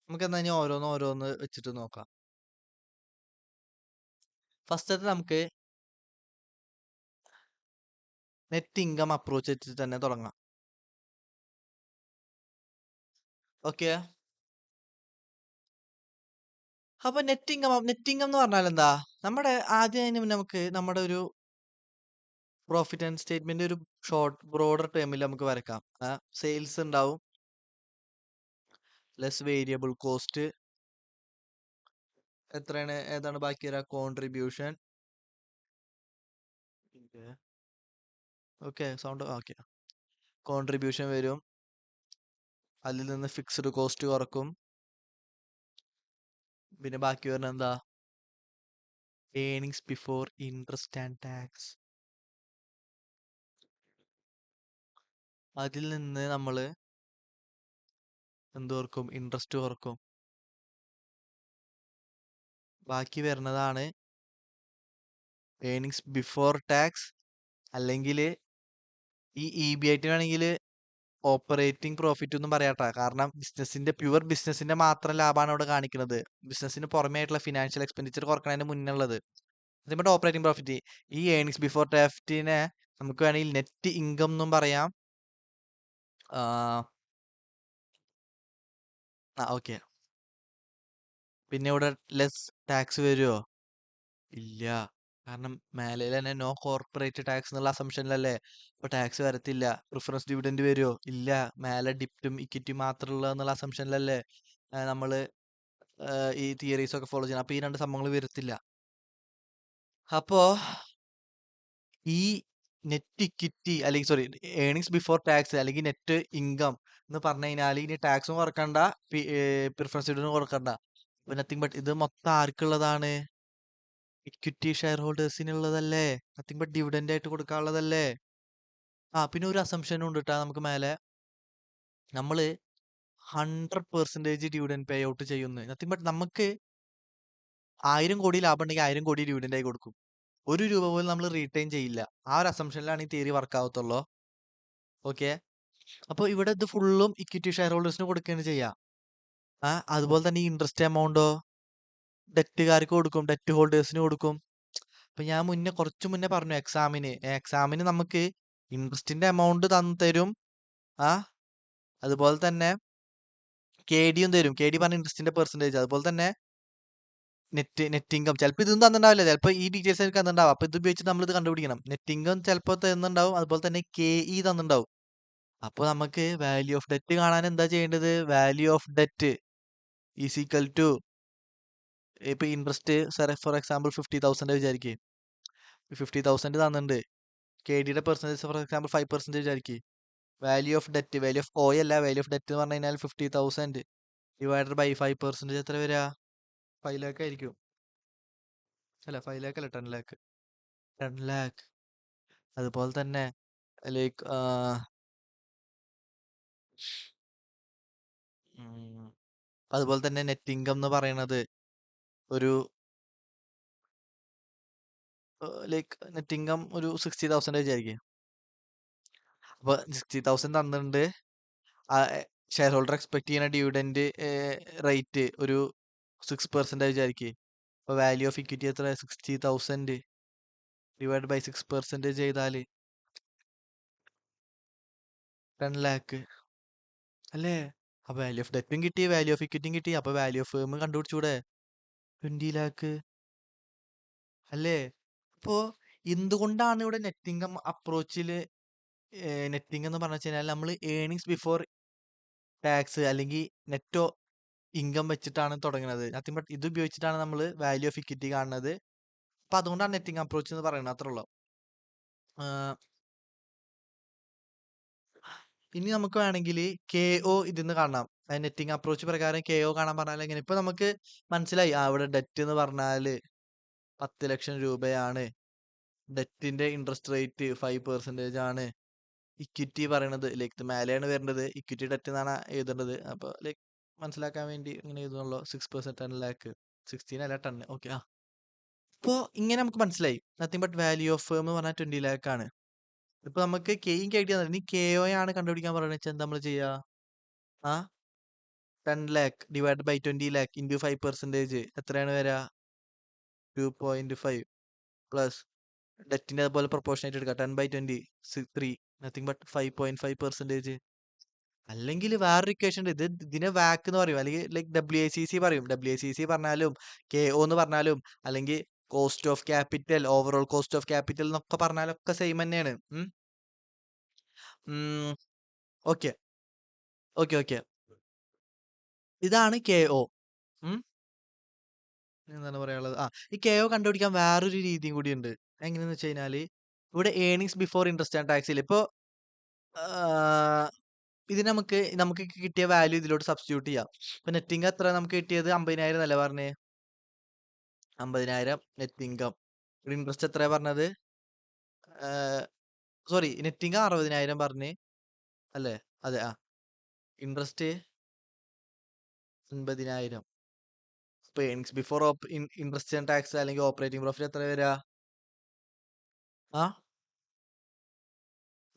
നമുക്ക് എന്നാ ഇനി ഓരോന്ന് വെച്ചിട്ട് നോക്കാം. ഫസ്റ്റത്തെ നമുക്ക് നെറ്റ് ഇൻകം അപ്രോച്ച് വെച്ചിട്ട് തന്നെ തുടങ്ങാം. ഓക്കെ, അപ്പൊ നെറ്റ് ഇൻകം എന്ന് പറഞ്ഞാൽ എന്താ? നമ്മുടെ ആദ്യം അതിന് മുന്നേ നമുക്ക് നമ്മുടെ ഒരു പ്രോഫിറ്റ് ആൻഡ് സ്റ്റേറ്റ്മെന്റ് ഒരു ബ്രോഡർ ടേമിൽ നമുക്ക് വരക്കാം. സെയിൽസ് ഉണ്ടാവും, ലെസ് വേരിയബിൾ കോസ്റ്റ് എത്രയാണ്, ഏതാണ് ബാക്കി വരാ, contribution. Okay, sound okay. Contribution വരും, അതിൽ നിന്ന് ഫിക്സ്ഡ് കോസ്റ്റ് കുറക്കും. പിന്നെ ബാക്കി വരുന്നത് എന്താ, earnings before interest and tax. അതിൽ നിന്ന് നമ്മൾ എന്ത് കുറക്കും, ഇൻട്രസ്റ്റ് കുറക്കും. ബാക്കി വരുന്നതാണ് ഏർണിങ്സ് ബിഫോർ ടാക്സ്, അല്ലെങ്കിൽ ഈ EBIT ആണെങ്കിൽ ഓപ്പറേറ്റിംഗ് പ്രോഫിറ്റ് ഒന്നും പറയാട്ടാ. കാരണം പ്യുവർ ബിസിനസിന്റെ മാത്രം ലാഭമാണ് ഇവിടെ കാണിക്കുന്നത്. ബിസിനസിന് പുറമേ ആയിട്ടുള്ള ഫിനാൻഷ്യൽ എക്സ്പെൻഡിച്ചർ കുറക്കണതിന് മുന്നുള്ളത് അതിന്റെ ഓപ്പറേറ്റിംഗ് പ്രോഫിറ്റ്. ഈ ഏർണിങ്സ് ബിഫോർ ടാക്സിനെ നമുക്ക് വേണമെങ്കിൽ നെറ്റ് ഇൻകം എന്നും പറയാം. ഓക്കെ, പിന്നെ ഇവിടെ ലെസ് ടാക്സ് വരുമോ? ഇല്ല, കാരണം മേലെ തന്നെ നോ കോർപ്പറേറ്റ് ടാക്സ് എന്നുള്ള അസംഷനിലല്ലേ. അപ്പൊ ടാക്സ് വരത്തില്ല. പ്രിഫറൻസ് ഡിവിഡൻഡ് വരുമോ? ഇല്ല, മേലെ ഡിപ്റ്റും ഇക്വിറ്റി മാത്രമുള്ള എന്നുള്ള അസംഷനിലല്ലേ നമ്മള് ഈ തിയറീസ് ഒക്കെ ഫോളോ ചെയ്യണം. അപ്പൊ ഈ രണ്ട് സംഭവങ്ങൾ വരത്തില്ല. അപ്പോ ഈ നെറ്റ് ഇക്വിറ്റി അല്ലെങ്കിൽ സോറി ഏർണിങ്സ് ബിഫോർ ടാക്സ് അല്ലെങ്കിൽ നെറ്റ് ഇൻകം എന്ന് പറഞ്ഞു കഴിഞ്ഞാൽ ഇനി ടാക്സും കുറക്കണ്ട പ്രിഫറൻസ് ഡിവിഡനും കൊടുക്കണ്ട. അപ്പൊ നത്തിങ് ബട്ട് ഇത് മൊത്തം ആർക്കുള്ളതാണ്? ഇക്വിറ്റി ഷെയർ ഹോൾഡേഴ്സിനുള്ളതല്ലേ? നത്തിങ് ബട്ട് ഡിവിഡൻഡ് ആയിട്ട് കൊടുക്കാനുള്ളതല്ലേ? പിന്നെ ഒരു അസംഷനും ഉണ്ട് ട്ടാ നമുക്ക് മേലെ. നമ്മള് 100% ഡിവിഡൻഡ് പേ ഔട്ട് ചെയ്യുന്നു. നത്തിങ് ബട്ട് നമുക്ക് 1000 കോടി ലാഭം ഉണ്ടെങ്കിൽ 1000 കോടി ഡിവിഡൻഡ് ആയി കൊടുക്കും. 1 രൂപ പോലും നമ്മൾ റീറ്റെയിൻ ചെയ്യില്ല. ആ ഒരു അസംഷനിലാണ് ഈ തിയറി വർക്ക് ആവത്തുള്ളൂ. ഓക്കെ. അപ്പൊ ഇവിടെ ഇത് ഫുള്ളും ഇക്വിറ്റി ഷെയർ ഹോൾഡേഴ്സിന് കൊടുക്കുകയാണ് ചെയ്യാ. അതുപോലെ തന്നെ ഈ ഇൻട്രസ്റ്റ് എമൗണ്ടോ ഡെറ്റുകാർക്ക് കൊടുക്കും, ഡെറ്റ് ഹോൾഡേഴ്സിന് കൊടുക്കും. അപ്പൊ ഞാൻ കുറച്ചു മുന്നേ പറഞ്ഞു എക്സാമിന് നമുക്ക് ഇൻട്രസ്റ്റിന്റെ എമൗണ്ട് തരും. അതുപോലെ തന്നെ KDയും തരും. KD പറഞ്ഞ ഇൻട്രസ്റ്റിന്റെ പെർസെന്റേജ്. അതുപോലെ തന്നെ നെറ്റ് ഇൻകം ചിലപ്പോൾ ഇതൊന്നും തന്നിട്ടുണ്ടാവില്ല. ചിലപ്പോൾ ഈ ഡീറ്റെയിൽസ് എനിക്ക് തന്നിട്ടുണ്ടാവും. അപ്പൊ ഇത് ഉപയോഗിച്ച് നമ്മൾ ഇത് കണ്ടുപിടിക്കണം. നെറ്റ് ഇൻകം ചിലപ്പോൾ തന്നിട്ടുണ്ടാവും. അതുപോലെ തന്നെ KE തന്നിട്ടുണ്ടാവും. അപ്പൊ നമുക്ക് വാല്യൂ ഓഫ് ഡെറ്റ് കാണാൻ എന്താ ചെയ്യേണ്ടത്? Value of debt is equal to ഇപ്പൊ ഇൻട്രസ്റ്റ് ഫോർ എക്സാമ്പിൾ 50,000 വിചാരിക്കും. 50,000 തന്നിട്ടുണ്ട്. KDയുടെ പെർസെന്റേജ് ഫോർ എക്സാമ്പിൾ 5% വിചാരിക്കും. Value of debt, value of OI അല്ല, വാല്യൂ ഓഫ് ഡെറ്റ് എന്ന് പറഞ്ഞു കഴിഞ്ഞാൽ 50,000 ഡിവൈഡഡ് ബൈ 5% എത്ര വരിക? 5 lakh ആയിരിക്കും. അല്ല 5 lakh അല്ല 10 lakh. 10 lakh. അതുപോലെ തന്നെ ലൈക്ക് അതുപോലെ തന്നെ നെറ്റ് ഇൻകം എന്ന് പറയുന്നത് ഒരു ലൈക്ക് നെറ്റ് ഇൻകം ഒരു 60,000 വിചാരിക്കും. അപ്പൊ 60,000 തന്നിട്ടുണ്ട്. ഷെയർ ഹോൾഡർ എക്സ്പെക്ട് ചെയ്യുന്ന ഡിവിഡൻഡ് റേറ്റ് ഒരു 6% വിചാരിക്കും. അപ്പൊ വാല്യൂ ഓഫ് ഇക്വിറ്റി എത്ര? 60,000 ഡിവൈഡ് ബൈ 6% ചെയ്താൽ 10 lakh അല്ലേ? അപ്പൊ വാല്യൂ ഓഫ് ഡെറ്റും കിട്ടി, വാല്യൂ ഓഫ് ഇക്വിറ്റിയും കിട്ടി. അപ്പൊ വാല്യൂ ഓഫ് ഫേം കണ്ടുപിടിച്ചൂടെ? 20 lakh അല്ലേ? അപ്പോ എന്തുകൊണ്ടാണ് ഇവിടെ നെറ്റ് ഇൻകം അപ്രോച്ചില് നെറ്റ് ഇൻകം എന്ന് പറഞ്ഞു കഴിഞ്ഞാൽ നമ്മൾ ഏർണിങ്സ് ബിഫോർ ടാക്സ് അല്ലെങ്കിൽ നെറ്റോ ഇൻകം വെച്ചിട്ടാണ് തുടങ്ങുന്നത്. നത്തിങ് ബട്ട് ഇത് ഉപയോഗിച്ചിട്ടാണ് നമ്മൾ വാല്യൂ ഓഫ് ഇക്വിറ്റി കാണുന്നത്. അപ്പൊ അതുകൊണ്ടാണ് നെറ്റ് ഇൻകം അപ്രോച്ച് എന്ന് പറയുന്നത്. അത്രേ ഉള്ളൂ. ഇനി നമുക്ക് വേണമെങ്കിൽ KO ഇതിന്ന് കാണാം. നെറ്റിംഗ് അപ്രോച്ച് പ്രകാരം KO കാണാൻ പറഞ്ഞാൽ എങ്ങനെ? ഇപ്പൊ നമുക്ക് മനസ്സിലായി ഇവിടെ ഡെറ്റ് എന്ന് പറഞ്ഞാല് 10 ലക്ഷം രൂപയാണ്. ഡെറ്റിന്റെ ഇൻട്രസ്റ്റ് റേറ്റ് 5% ആണ്. ഇക്വിറ്റി പറയണത് ലൈക്ക് മേലെയാണ് വരേണ്ടത്. ഇക്വിറ്റി ഡെറ്റ് എന്നാണ് എഴുതേണ്ടത്. അപ്പൊ ലൈക്ക് മനസ്സിലാക്കാൻ വേണ്ടി ഇങ്ങനെ എഴുതുന്നുള്ളൂ. 6% 10 lakh 16 അല്ല 10. ഓക്കെ. ഇപ്പോ ഇങ്ങനെ നമുക്ക് മനസ്സിലായി. Nothing but value of firm എന്ന് പറഞ്ഞാൽ 20 lakh ആണ്. ഇപ്പൊ നമുക്ക് Kയും KD ഇനി KO ആണ് കണ്ടുപിടിക്കാൻ പറയുന്നത് വെച്ചാൽ എന്താ നമ്മൾ ചെയ്യാ? 10 lakh divide by 20 lakh into 5% എത്രയാണ് വരിക? 2.5 പ്ലസ് ഡെറ്റിന്റെ അതുപോലെ പ്രൊപ്പോർഷൻ ആയിട്ട് എടുക്കുക. 10/20 3 നത്തിങ് ബട്ട് 5.5%. അല്ലെങ്കിൽ വേറൊരു ഇക്വേഷൻ ഉണ്ട്. ഇതിനെ വാക്ക് എന്ന് പറയും, അല്ലെങ്കിൽ ലൈക്ക് WACC പറയും. WACC പറഞ്ഞാലും KO എന്ന് പറഞ്ഞാലും അല്ലെങ്കിൽ cost of capital, overall cost of capital എന്നൊക്കെ പറഞ്ഞാലൊക്കെ സെയിം തന്നെയാണ്. Okay okay okay. ഇതാണ് KO. എന്താണ് പറയാനുള്ളത്? ഈ KO കണ്ടുപിടിക്കാൻ വേറൊരു രീതിയും കൂടി ഉണ്ട്. എങ്ങനെയാന്ന് വെച്ച് കഴിഞ്ഞാല് ഇവിടെ ഏർണിങ്സ് ബിഫോർ ഇൻട്രസ്റ്റ് ആൻഡ് ടാക്സിൽ ഇപ്പൊ ഇതിന് നമുക്ക് കിട്ടിയ വാല്യൂ ഇതിലോട്ട് സബ്സ്റ്റിറ്റ്യൂട്ട് ചെയ്യാം. ഇപ്പൊ നെറ്റ് ഇൻകം എത്ര നമുക്ക് കിട്ടിയത്? 50,000 അല്ലേ പറഞ്ഞേ? 50,000 നെറ്റ് ഇൻകം. ഇവിടെ ഇൻട്രസ്റ്റ് എത്ര പറഞ്ഞത്? സോറി, നെറ്റ് ഇൻകം 60,000 പറഞ്ഞ് അല്ലേ? അതെ. ഇൻട്രസ്റ്റ് 50,000. അപ്പൊ earnings before interest and tax അല്ലെങ്കിൽ ഓപ്പറേറ്റിംഗ് പ്രോഫിറ്റ് എത്ര വരിക?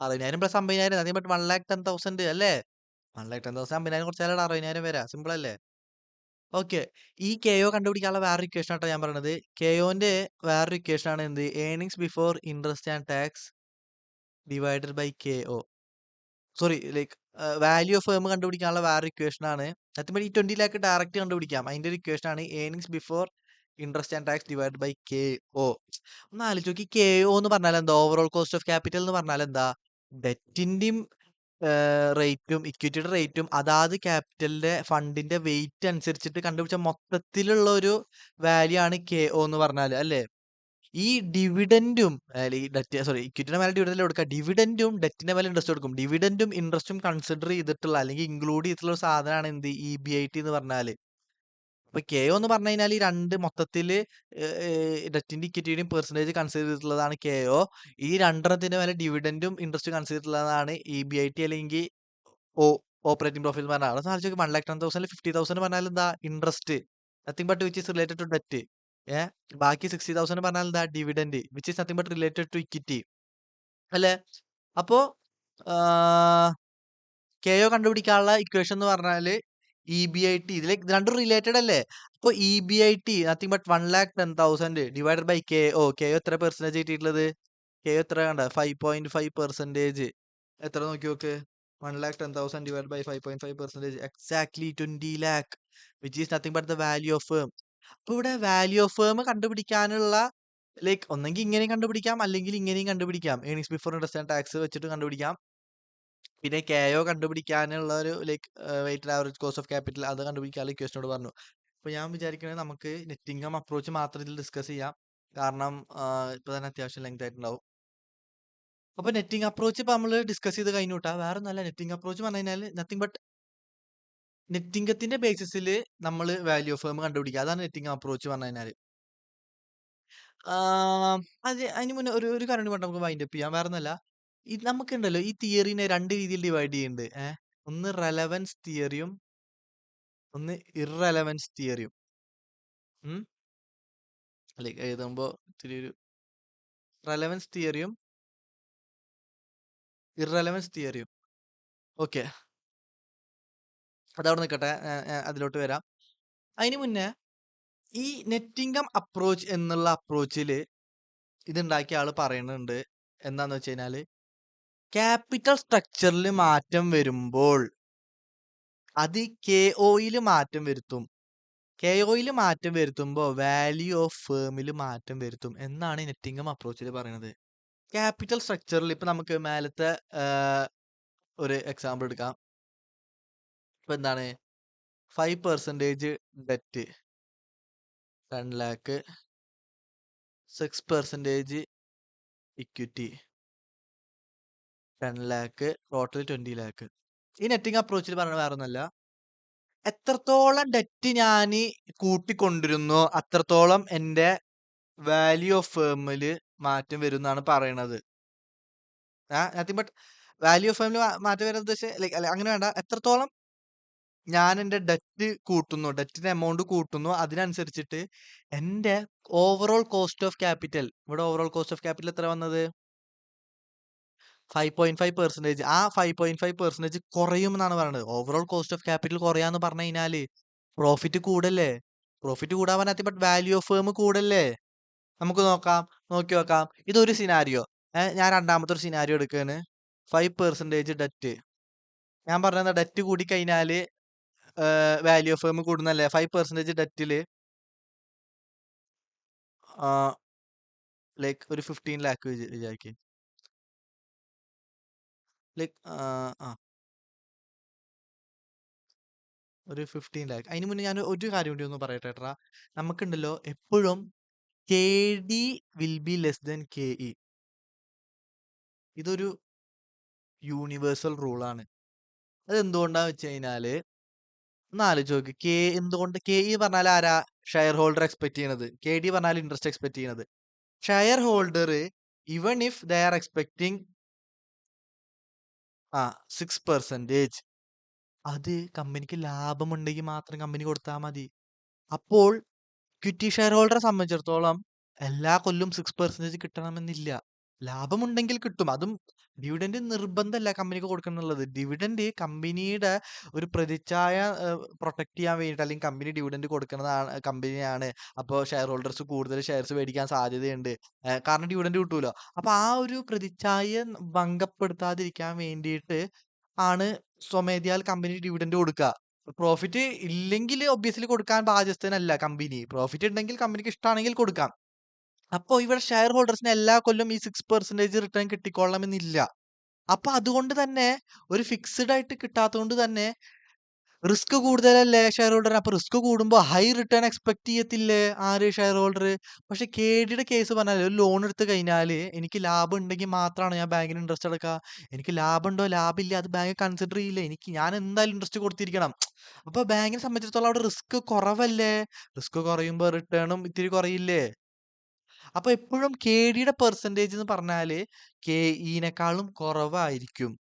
60,000 പ്ലസ് 50,000 അതേ ബട്ട് 1,10,000 അല്ലേ? 1,10,000 50,000 കുറച്ചാൽ 60,000 വരാ. സിമ്പിൾ അല്ലേ? ഓക്കെ. ഈ KO കണ്ടുപിടിക്കാനുള്ള വേറൊരു ഇക്വേഷൻ ആട്ടോ ഞാൻ പറയണത്. KOന്റെ വേറൊരു ഇക്വേഷൻ ആണ് എന്ത്? Earnings before interest and tax divided by KO. Sorry, like value of firm കണ്ടുപിടിക്കാനുള്ള വേറൊരു ഇക്വേഷൻ ആണ്. സത്യം ഈ 20 lakh ഡയറക്റ്റ് കണ്ടുപിടിക്കാം. അതിന്റെ ഒരു ഇക്വേഷൻ ആണ് earnings before interest and tax divide by KO. ഒന്ന് ആലോചിച്ച് നോക്കി. KO എന്ന് പറഞ്ഞാൽ എന്താ? ഓവറോൾ കോസ്റ്റ് ഓഫ് ക്യാപിറ്റൽ എന്ന് പറഞ്ഞാൽ എന്താ? ഡെറ്റിന്റെയും റേറ്റും ഇക്വിറ്റിയുടെ റേറ്റും അതാത് ക്യാപിറ്റലിന്റെ ഫണ്ടിന്റെ വെയിറ്റ് അനുസരിച്ചിട്ട് കണ്ടുപിടിച്ച മൊത്തത്തിലുള്ള ഒരു വാല്യൂ ആണ് KO എന്ന് പറഞ്ഞാൽ അല്ലേ? ഈ ഡിവിഡൻഡും ഈ ഡെറ്റ് ഇക്വിറ്റിയുടെ മേലെ ഡിവിഡൻഡ് കൊടുക്കുക. ഡിവിഡൻഡും ഡെറ്റിന്റെ മേലെ ഇൻട്രസ്റ്റ് കൊടുക്കും. ഡിവിഡൻഡും ഇൻട്രസ്റ്റും കൺസിഡർ ചെയ്തിട്ടുള്ള അല്ലെങ്കിൽ ഇൻക്ലൂഡ് ചെയ്തിട്ടുള്ള ഒരു സാധനമാണ് എന്ത് EBIT എന്ന് പറഞ്ഞാല്. അപ്പൊ KO എന്ന് പറഞ്ഞു കഴിഞ്ഞാൽ ഈ രണ്ട് മൊത്തത്തില് ഡെറ്റിന്റെ ഇക്വിറ്റിയുടെയും പെർസെന്റേജ് കൺസിഡർ ചെയ്തിട്ടുള്ളതാണ് KO. ഈ രണ്ടെണ്ണത്തിന്റെ മേലെ ഡിവിഡൻഡും ഇൻട്രസ്റ്റ് കൺസിഡർ ചെയ്തിട്ടുള്ളതാണ് EBIT അല്ലെങ്കിൽ ഓപ്പറേറ്റിംഗ് പ്രോഫിറ്റ് എന്ന് പറഞ്ഞാൽ. അവിടെ ആലോചിച്ച് 1,10,000 50,000 പറഞ്ഞാൽ എന്താ interest, nothing but which is related to debt. ബാക്കി 60,000 പറഞ്ഞാൽ എന്താ dividend which is nothing but related to equity അല്ലേ. അപ്പോ KO കണ്ടുപിടിക്കാനുള്ള ഇക്വേഷൻ എന്ന് പറഞ്ഞാല് EBIT ഇതിൽ രണ്ടും റിലേറ്റഡ് അല്ലേ. അപ്പൊ EBIT nothing but 1,10,000 divided by KO. KO എത്ര പെർസെന്റേജ് കിട്ടിയിട്ടുള്ളത്? KO എത്ര കണ്ട 5.5%. എത്ര നോക്കി നോക്ക്. 1,10,000 divided by 5.5%, exactly 20 lakh, which is nothing but the value of firm. അപ്പൊ ഇവിടെ വാല്യൂ ഓഫ് ഫേം കണ്ടുപിടിക്കാനുള്ള ഒന്നെങ്കിൽ ഇങ്ങനെയും കണ്ടുപിടിക്കാം അല്ലെങ്കിൽ ഇങ്ങനെയും കണ്ടുപിടിക്കാം. Earnings before interest and tax വെച്ചിട്ട് കണ്ടുപിടിക്കാം. പിന്നെ KO കണ്ടുപിടിക്കാനുള്ള ഒരു weighted average cost of capital അത് കണ്ടുപിടിക്കാനുള്ള ഇക്വേഷനോട് പറഞ്ഞു. അപ്പൊ ഞാൻ വിചാരിക്കുന്നത് നമുക്ക് നെറ്റ് ഇൻകം അപ്രോച്ച് മാത്രം ഇതിൽ ഡിസ്കസ് ചെയ്യാം. കാരണം ഇപ്പൊ തന്നെ അത്യാവശ്യം ലെങ്ത് ആയിട്ടുണ്ടാവും. അപ്പൊ നെറ്റിംഗ് അപ്രോച്ച് ഇപ്പൊ നമ്മൾ ഡിസ്കസ് ചെയ്ത് കഴിഞ്ഞുട്ടാ. വേറെ നല്ല നെറ്റിംഗ് അപ്രോച്ച് പറഞ്ഞു കഴിഞ്ഞാൽ നത്തിങ് ബട്ട് നെറ്റിംഗത്തിന്റെ ബേസിസിൽ നമ്മൾ വാല്യൂ ഓഫ് ഫേം കണ്ടുപിടിക്കുക. അതാണ് നെറ്റിംഗ് അപ്രോച്ച് പറഞ്ഞു കഴിഞ്ഞാൽ. അത് അതിന് മുന്നേ ഒരു കാര്യം കൂടി നമുക്ക് വൈൻഡ് അപ്പ് ചെയ്യാം. വേറെ ഒന്നല്ല, നമുക്കുണ്ടല്ലോ ഈ തിയറിനെ രണ്ട് രീതിയിൽ ഡിവൈഡ് ചെയ്യുന്നുണ്ട്. ഒന്ന് റെലവൻസ് തിയറിയും ഒന്ന് ഇറലവൻസ് തിയറിയും. എഴുതുമ്പോ ഇത്തിരി ഒരു റെലവൻസ് തിയറിയും ഇറലവൻസ് തിയറിയും. ഓക്കെ, അതവിടെ നിൽക്കട്ടെ, അതിലോട്ട് വരാം. അതിന് മുന്നേ ഈ നെറ്റ് ഇൻകം അപ്രോച്ച് എന്നുള്ള അപ്രോച്ചില് ഇതുണ്ടാക്കിയ ആള് പറയുന്നുണ്ട് എന്താന്ന് വെച്ച് കഴിഞ്ഞാല് ക്യാപിറ്റൽ സ്ട്രക്ചറിൽ മാറ്റം വരുമ്പോൾ അത് KOയിൽ മാറ്റം വരുത്തും. KOയിൽ മാറ്റം വരുത്തുമ്പോൾ വാല്യൂ ഓഫ് ഫേമിൽ മാറ്റം വരുത്തും എന്നാണ് നെറ്റ് ഇൻകം അപ്രോച്ചിൽ പറയുന്നത്. ക്യാപിറ്റൽ സ്ട്രക്ചറിൽ ഇപ്പൊ നമുക്ക് മേലത്തെ ഒരു എക്സാമ്പിൾ എടുക്കാം. ഇപ്പൊ എന്താണ് 5% debt 10 lakh, 6% equity 10 lakh, total 20 lakh. ഈ നെറ്റിംഗ് അപ്രോച്ചിൽ പറഞ്ഞ വേറെ ഒന്നല്ല, എത്രത്തോളം ഡെറ്റ് ഞാൻ കൂട്ടിക്കൊണ്ടിരുന്നോ അത്രത്തോളം എൻ്റെ വാല്യൂ ഓഫ് ഫേമില് മാറ്റം വരും എന്നാണ് പറയണത്. നത്തിങ് ബട്ട് വാല്യൂ ഓഫ് ഫേമിൽ മാറ്റം വരുന്നത് അല്ല അങ്ങനെ വേണ്ട, എത്രത്തോളം ഞാൻ എൻ്റെ ഡെറ്റ് കൂട്ടുന്നു, ഡെറ്റിന്റെ എമൗണ്ട് കൂട്ടുന്നു, അതിനനുസരിച്ചിട്ട് എൻ്റെ ഓവറോൾ കോസ്റ്റ് ഓഫ് ക്യാപിറ്റൽ, ഇവിടെ ഓവറോൾ കോസ്റ്റ് ഓഫ് ക്യാപിറ്റൽ എത്ര വന്നത് 5.5%. ആ 5.5% കുറയും എന്നാണ് പറയുന്നത്. ഓവറോൾ കോസ്റ്റ് ഓഫ് ക്യാപിറ്റൽ കുറയാന്ന് പറഞ്ഞു കഴിഞ്ഞാല് പ്രോഫിറ്റ് കൂടല്ലേ. പ്രോഫിറ്റ് കൂടാൻ പറഞ്ഞാൽ ബട്ട് വാല്യൂ ഓഫ് ഫേം കൂടല്ലേ. നമുക്ക് നോക്കി നോക്കാം. ഇതൊരു സിനാരിയോ. ഞാൻ രണ്ടാമത്തെ ഒരു സിനാരിയോ എടുക്കുകയാണ്. 5% ഡെറ്റ്. ഞാൻ പറഞ്ഞ ഡെറ്റ് കൂടി കഴിഞ്ഞാല് വാല്യൂ ഓഫ് ഫേം കൂടുന്നല്ലേ. 5% ഡെറ്റില് ഒരു 15 lakh വിചാരിക്കും. ഒരു 15 lakh. അതിന് മുന്നേ ഞാൻ ഒരു കാര്യം കൂടി ഒന്ന് പറയട്ടെ ഏട്ടാ. നമുക്കുണ്ടല്ലോ എപ്പോഴും KD will be less than KE. ഇതൊരു യൂണിവേഴ്സൽ റൂളാണ്. അത് എന്തുകൊണ്ടാന്ന് വെച്ച് കഴിഞ്ഞാല് ഒന്ന് ആലോചിച്ച് നോക്ക്. എന്തുകൊണ്ട് KE പറഞ്ഞാൽ ആരാ ഷെയർ ഹോൾഡർ എക്സ്പെക്ട് ചെയ്യണത്, KD പറഞ്ഞാൽ ഇൻട്രസ്റ്റ് എക്സ്പെക്ട് ചെയ്യണത്. Share holder even if they are expecting 6%, അത് കമ്പനിക്ക് ലാഭമുണ്ടെങ്കിൽ മാത്രം കമ്പനി കൊടുത്താൽ മതി. അപ്പോൾ ഇക്വിറ്റി ഷെയർ ഹോൾഡറെ സംബന്ധിച്ചിടത്തോളം എല്ലാ കൊല്ലും 6% കിട്ടണമെന്നില്ല. ലാഭമുണ്ടെങ്കിൽ കിട്ടും. അതും ഡിവിഡൻഡ് നിർബന്ധമല്ല കമ്പനിക്ക് കൊടുക്കണമെന്നുള്ളത്. ഡിവിഡൻഡ് കമ്പനിയുടെ ഒരു പ്രതിച്ഛായ പ്രൊട്ടക്ട് ചെയ്യാൻ വേണ്ടിയിട്ട്, അല്ലെങ്കിൽ കമ്പനി ഡിവിഡൻഡ് കൊടുക്കുന്നതാണ് കമ്പനിയാണ്. അപ്പോൾ ഷെയർ ഹോൾഡേഴ്സ് കൂടുതൽ ഷെയർസ് മേടിക്കാൻ സാധ്യതയുണ്ട്, കാരണം ഡിവിഡൻഡ് കിട്ടുമല്ലോ. അപ്പൊ ആ ഒരു പ്രതിച്ഛായ ഭംഗപ്പെടുത്താതിരിക്കാൻ വേണ്ടിയിട്ട് ആണ് സ്വമേധയാൽ കമ്പനി ഡിവിഡൻഡ് കൊടുക്കുക. പ്രോഫിറ്റ് ഇല്ലെങ്കിൽ ഒബ്വിയസ്ലി കൊടുക്കാൻ ബാധ്യസ്ഥനല്ല കമ്പനി. പ്രോഫിറ്റ് ഉണ്ടെങ്കിൽ കമ്പനിക്ക് ഇഷ്ടമാണെങ്കിൽ കൊടുക്കാം. അപ്പൊ ഇവിടെ ഷെയർ ഹോൾഡേഴ്സിന് എല്ലാ കൊല്ലം ഈ 6% റിട്ടേൺ കിട്ടിക്കൊള്ളണമെന്നില്ല. അപ്പൊ അതുകൊണ്ട് തന്നെ ഒരു ഫിക്സ്ഡ് ആയിട്ട് കിട്ടാത്തതുകൊണ്ട് തന്നെ റിസ്ക് കൂടുതലല്ലേ ഷെയർ ഹോൾഡർ. അപ്പൊ റിസ്ക് കൂടുമ്പോ ഹൈ റിട്ടേൺ എക്സ്പെക്ട് ചെയ്യത്തില്ലേ ആര് ഷെയർ ഹോൾഡർ. പക്ഷെ KD യുടെ കേസ് പറഞ്ഞാൽ ഒരു ലോൺ എടുത്ത് കഴിഞ്ഞാല് എനിക്ക് ലാഭം ഉണ്ടെങ്കിൽ മാത്രമാണ് ഞാൻ ബാങ്കിന് ഇൻട്രസ്റ്റ് അടക്കുക. എനിക്ക് ലാഭം ഉണ്ടോ ലാഭമില്ല അത് ബാങ്ക് കൺസിഡർ ചെയ്യില്ല. ഞാൻ എന്തായാലും ഇൻട്രസ്റ്റ് കൊടുത്തിരിക്കണം. അപ്പൊ ബാങ്കിനെ സംബന്ധിച്ചിടത്തോളം അവിടെ റിസ്ക് കുറവല്ലേ. റിസ്ക് കുറയുമ്പോ റിട്ടേണും ഇത്തിരി കുറയില്ലേ. അപ്പൊ എപ്പോഴും KD യുടെ പെർസെന്റേജ് എന്ന് പറഞ്ഞാല് KE-നെക്കാളും കുറവായിരിക്കും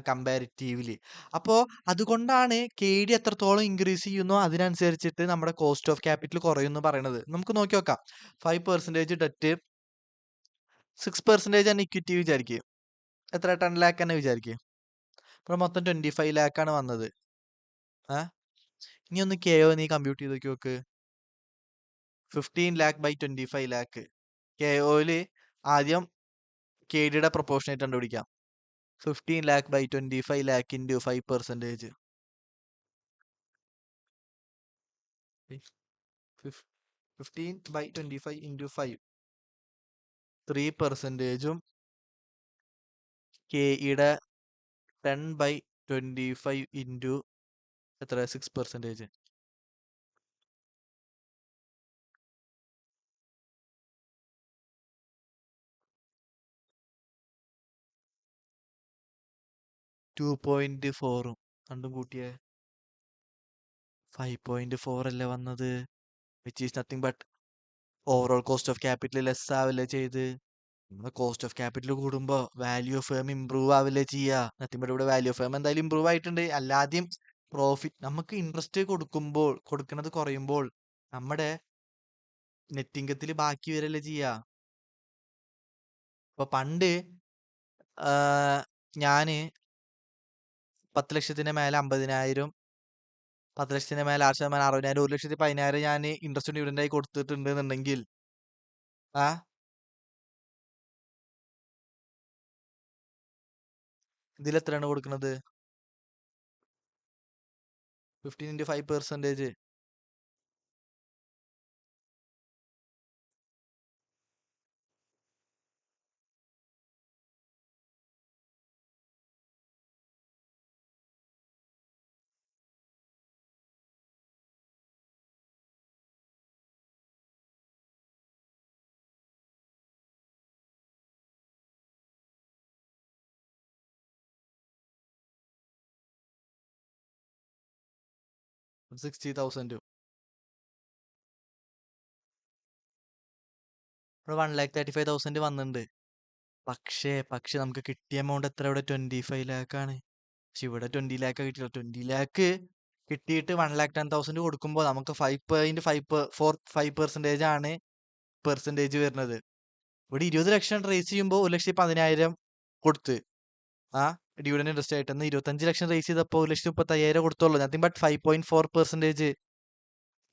കമ്പാരിറ്റീവ്ലി. അപ്പോ അതുകൊണ്ടാണ് KD എത്രത്തോളം ഇൻക്രീസ് ചെയ്യുന്നോ അതിനനുസരിച്ചിട്ട് നമ്മുടെ കോസ്റ്റ് ഓഫ് ക്യാപിറ്റൽ കുറയും എന്ന് പറയണത്. നമുക്ക് നോക്കി നോക്കാം. 5% ഡെറ്റ്, 6% ആണ് ഇക്വിറ്റി വിചാരിക്കുക. എത്ര 10 lakh തന്നെ വിചാരിക്കുക. അപ്പോൾ മൊത്തം 25 lakh ആണ് വന്നത്. ഇനി ഒന്ന് KO നീ കമ്പ്യൂട്ട് ചെയ്ത് നോക്ക്. 15 lakh by 25 lakh. KOയില് ആദ്യം KD-യുടെ പ്രൊപ്പോർഷനായിട്ട് കണ്ടുപിടിക്കാം. 15 lakh by 25 lakh into 5%. 15 by 25 into 5. 3%-ഉം KE-യുടെ 10 by 25 into എത്ര 6%. .4 രണ്ടും കൂട്ടിയേ 5.4 അല്ലേ വന്നത്. Which is nothing but overall cost of capital less ആവില്ലേ ചെയ്ത്. നമ്മുടെ കോസ്റ്റ് ഓഫ് ക്യാപിറ്റൽ കൂടുമ്പോ വാല്യൂ ഓഫ് ഫേം ഇംപ്രൂവ് ആവില്ലേ ചെയ്യുക. നത്തിങ് ബട്ട് ഇവിടെ വാല്യൂ ഓഫ് ഫേം എന്തായാലും ഇംപ്രൂവ് ആയിട്ടുണ്ട്. അല്ലാതെയും പ്രോഫിറ്റ് നമുക്ക് ഇൻട്രസ്റ്റ് കൊടുക്കുന്നത് കുറയുമ്പോൾ നമ്മുടെ നെറ്റ് ഇൻകത്തിൽ ബാക്കി വരല്ലേ ചെയ്യുക. അപ്പൊ പണ്ട് ഞാന് 10 ലക്ഷത്തിന് മേലെ 50,000, 10 ലക്ഷത്തിന് മേലെ 6% 60,000, 1,10,000 ഞാൻ ഇൻട്രസ്റ്റ് ഡിവിഡന്റ് ആയി കൊടുത്തിട്ടുണ്ട് എന്നുണ്ടെങ്കിൽ ഇതിൽ എത്രയാണ് കൊടുക്കുന്നത്? 15 into 5%. $60,000. ഇവിടെ 1,35,000 വന്നിട്ടുണ്ട്. പക്ഷേ നമുക്ക് കിട്ടിയ എമൗണ്ട് എത്ര? ഇവിടെ 25 lakh ആണ്. പക്ഷെ ഇവിടെ 20 lakh കിട്ടിയില്ല. 20 lakh കിട്ടിയിട്ട് 1,10,000 കൊടുക്കുമ്പോൾ നമുക്ക് 5.5% ആണ് പെർസെന്റേജ് വരുന്നത്. ഇവിടെ 20 ലക്ഷം റേസ് ചെയ്യുമ്പോൾ 1,10,000 കൊടുത്ത് ഡിവിഡന്റ് ഇൻട്രസ്റ്റ് ആയിട്ട് 25 ലക്ഷം റേസ് ചെയ്തപ്പോൾ 1,35,000 കൊടുത്തോളൂ. Nothing but 5.4%.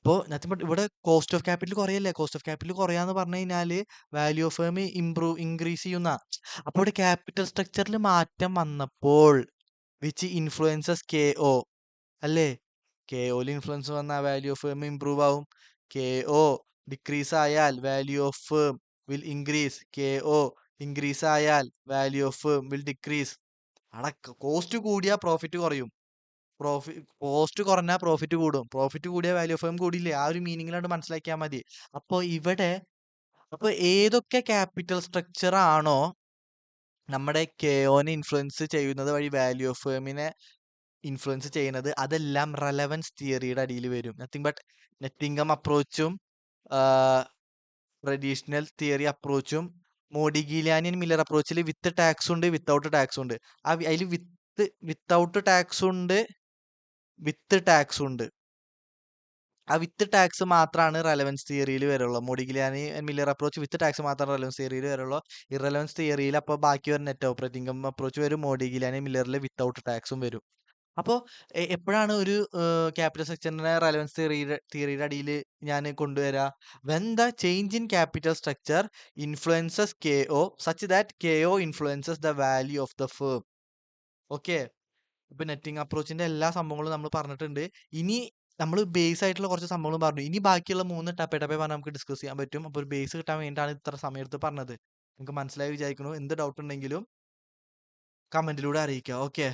ഇപ്പോൾ നത്തിങ് ബട്ട് ഇവിടെ കോസ്റ്റ് ഓഫ് ക്യാപിറ്റൽ കുറയല്ലേ. കോസ്റ്റ് ഓഫ് ക്യാപിറ്റൽ കുറയാന്ന് പറഞ്ഞു കഴിഞ്ഞാൽ വാല്യൂ ഓഫ് ഫേം ഇൻക്രീസ് ചെയ്യുന്ന. അപ്പോൾ ഇവിടെ ക്യാപിറ്റൽ സ്ട്രക്ചറിൽ മാറ്റം വന്നപ്പോൾ വിച്ച് ഇൻഫ്ലുവൻസസ് KO അല്ലേ. KOയിൽ ഇൻഫ്ലുവൻസ് വന്നാൽ വാല്യൂ ഓഫ് ഫേം ഇംപ്രൂവ് ആവും. KO ഡിക്രീസ് ആയാൽ value of firm will increase. KO increase ആയാൽ value of firm will decrease. അവിടെ കോസ്റ്റ് കൂടിയാൽ പ്രോഫിറ്റ് കുറയും. കോസ്റ്റ് കുറഞ്ഞാൽ പ്രോഫിറ്റ് കൂടും. പ്രോഫിറ്റ് കൂടിയാൽ വാല്യൂ ഓഫ് ഫേം കൂടിയില്ലേ. ആ ഒരു മീനിങ്ങിലാണ്ട് മനസ്സിലാക്കിയാൽ മതി. അപ്പോൾ ഇവിടെ ഏതൊക്കെ ക്യാപിറ്റൽ സ്ട്രക്ചർ ആണോ നമ്മുടെ KOനെ ഇൻഫ്ലുവൻസ് ചെയ്യുന്നത് വഴി വാല്യൂ ഓഫ് ഫേമിനെ ഇൻഫ്ലുവൻസ് ചെയ്യുന്നത്, അതെല്ലാം റെലവൻസ് തിയറിയുടെ അടിയിൽ വരും. നത്തിങ് ബട്ട് നെറ്റ് ഇൻകം അപ്രോച്ചും ട്രഡീഷണൽ തിയറി അപ്രോച്ചും മോഡിഗിലിയാനി മില്ലർ അപ്രോച്ചിൽ വിത്ത് ടാക്സ് ഉണ്ട്, വിത്തൗട്ട് ടാക്സ് ഉണ്ട്. അതിൽ വിത്തൗട്ട് ടാക്സ് ഉണ്ട്, വിത്ത് ടാക്സ് ഉണ്ട്. ആ വിത്ത് ടാക്സ് മാത്രമാണ് റെലവൻസ് തിയറിയിൽ വരുള്ളൂ. മോഡിഗിലിയാനി മില്ലർ അപ്രോച്ച് വിത്ത് ടാക്സ് മാത്രമാണ് റെലവൻസ് തിയറിയിൽ വരുള്ളൂ. ഇറലവൻസ് തിയറിയിൽ അപ്പോൾ ബാക്കി ഒരു നെറ്റ് ഓപ്പറേറ്റിംഗ് ഇൻകം അപ്രോച്ച് വരും. മോഡിഗിലിയാനി മില്ലറിൽ വിത്തൗട്ട് ടാക്സും വരും. അപ്പോൾ എപ്പോഴാണ് ഒരു ക്യാപിറ്റൽ സ്ട്രക്ചറിനെ റെലവൻസ് തിയറിയുടെ അടിയിൽ ഞാൻ കൊണ്ടുവരാ? When the change in capital structure influences KO such that KO influences the value of the firm. Okay, ഇപ്പൊ നെറ്റിംഗ് അപ്രോച്ചിന്റെ എല്ലാ സംഭവങ്ങളും നമ്മൾ പറഞ്ഞിട്ടുണ്ട്. ഇനി നമ്മൾ ബേസ് ആയിട്ടുള്ള കുറച്ച് സംഭവങ്ങളും പറഞ്ഞു. ഇനി ബാക്കിയുള്ള 3 ടപ്പേ പറഞ്ഞാൽ നമുക്ക് ഡിസ്കസ് ചെയ്യാൻ പറ്റും. അപ്പോൾ ഒരു ബേസ് കിട്ടാൻ വേണ്ടിയിട്ടാണ് ഇത്ര സമയത്ത് പറഞ്ഞത്. നിങ്ങൾക്ക് മനസ്സിലായി വിചാരിക്കുന്നു. എന്ത് ഡൗട്ട് ഉണ്ടെങ്കിലും കമന്റിലൂടെ അറിയിക്കുക. ഓക്കെ.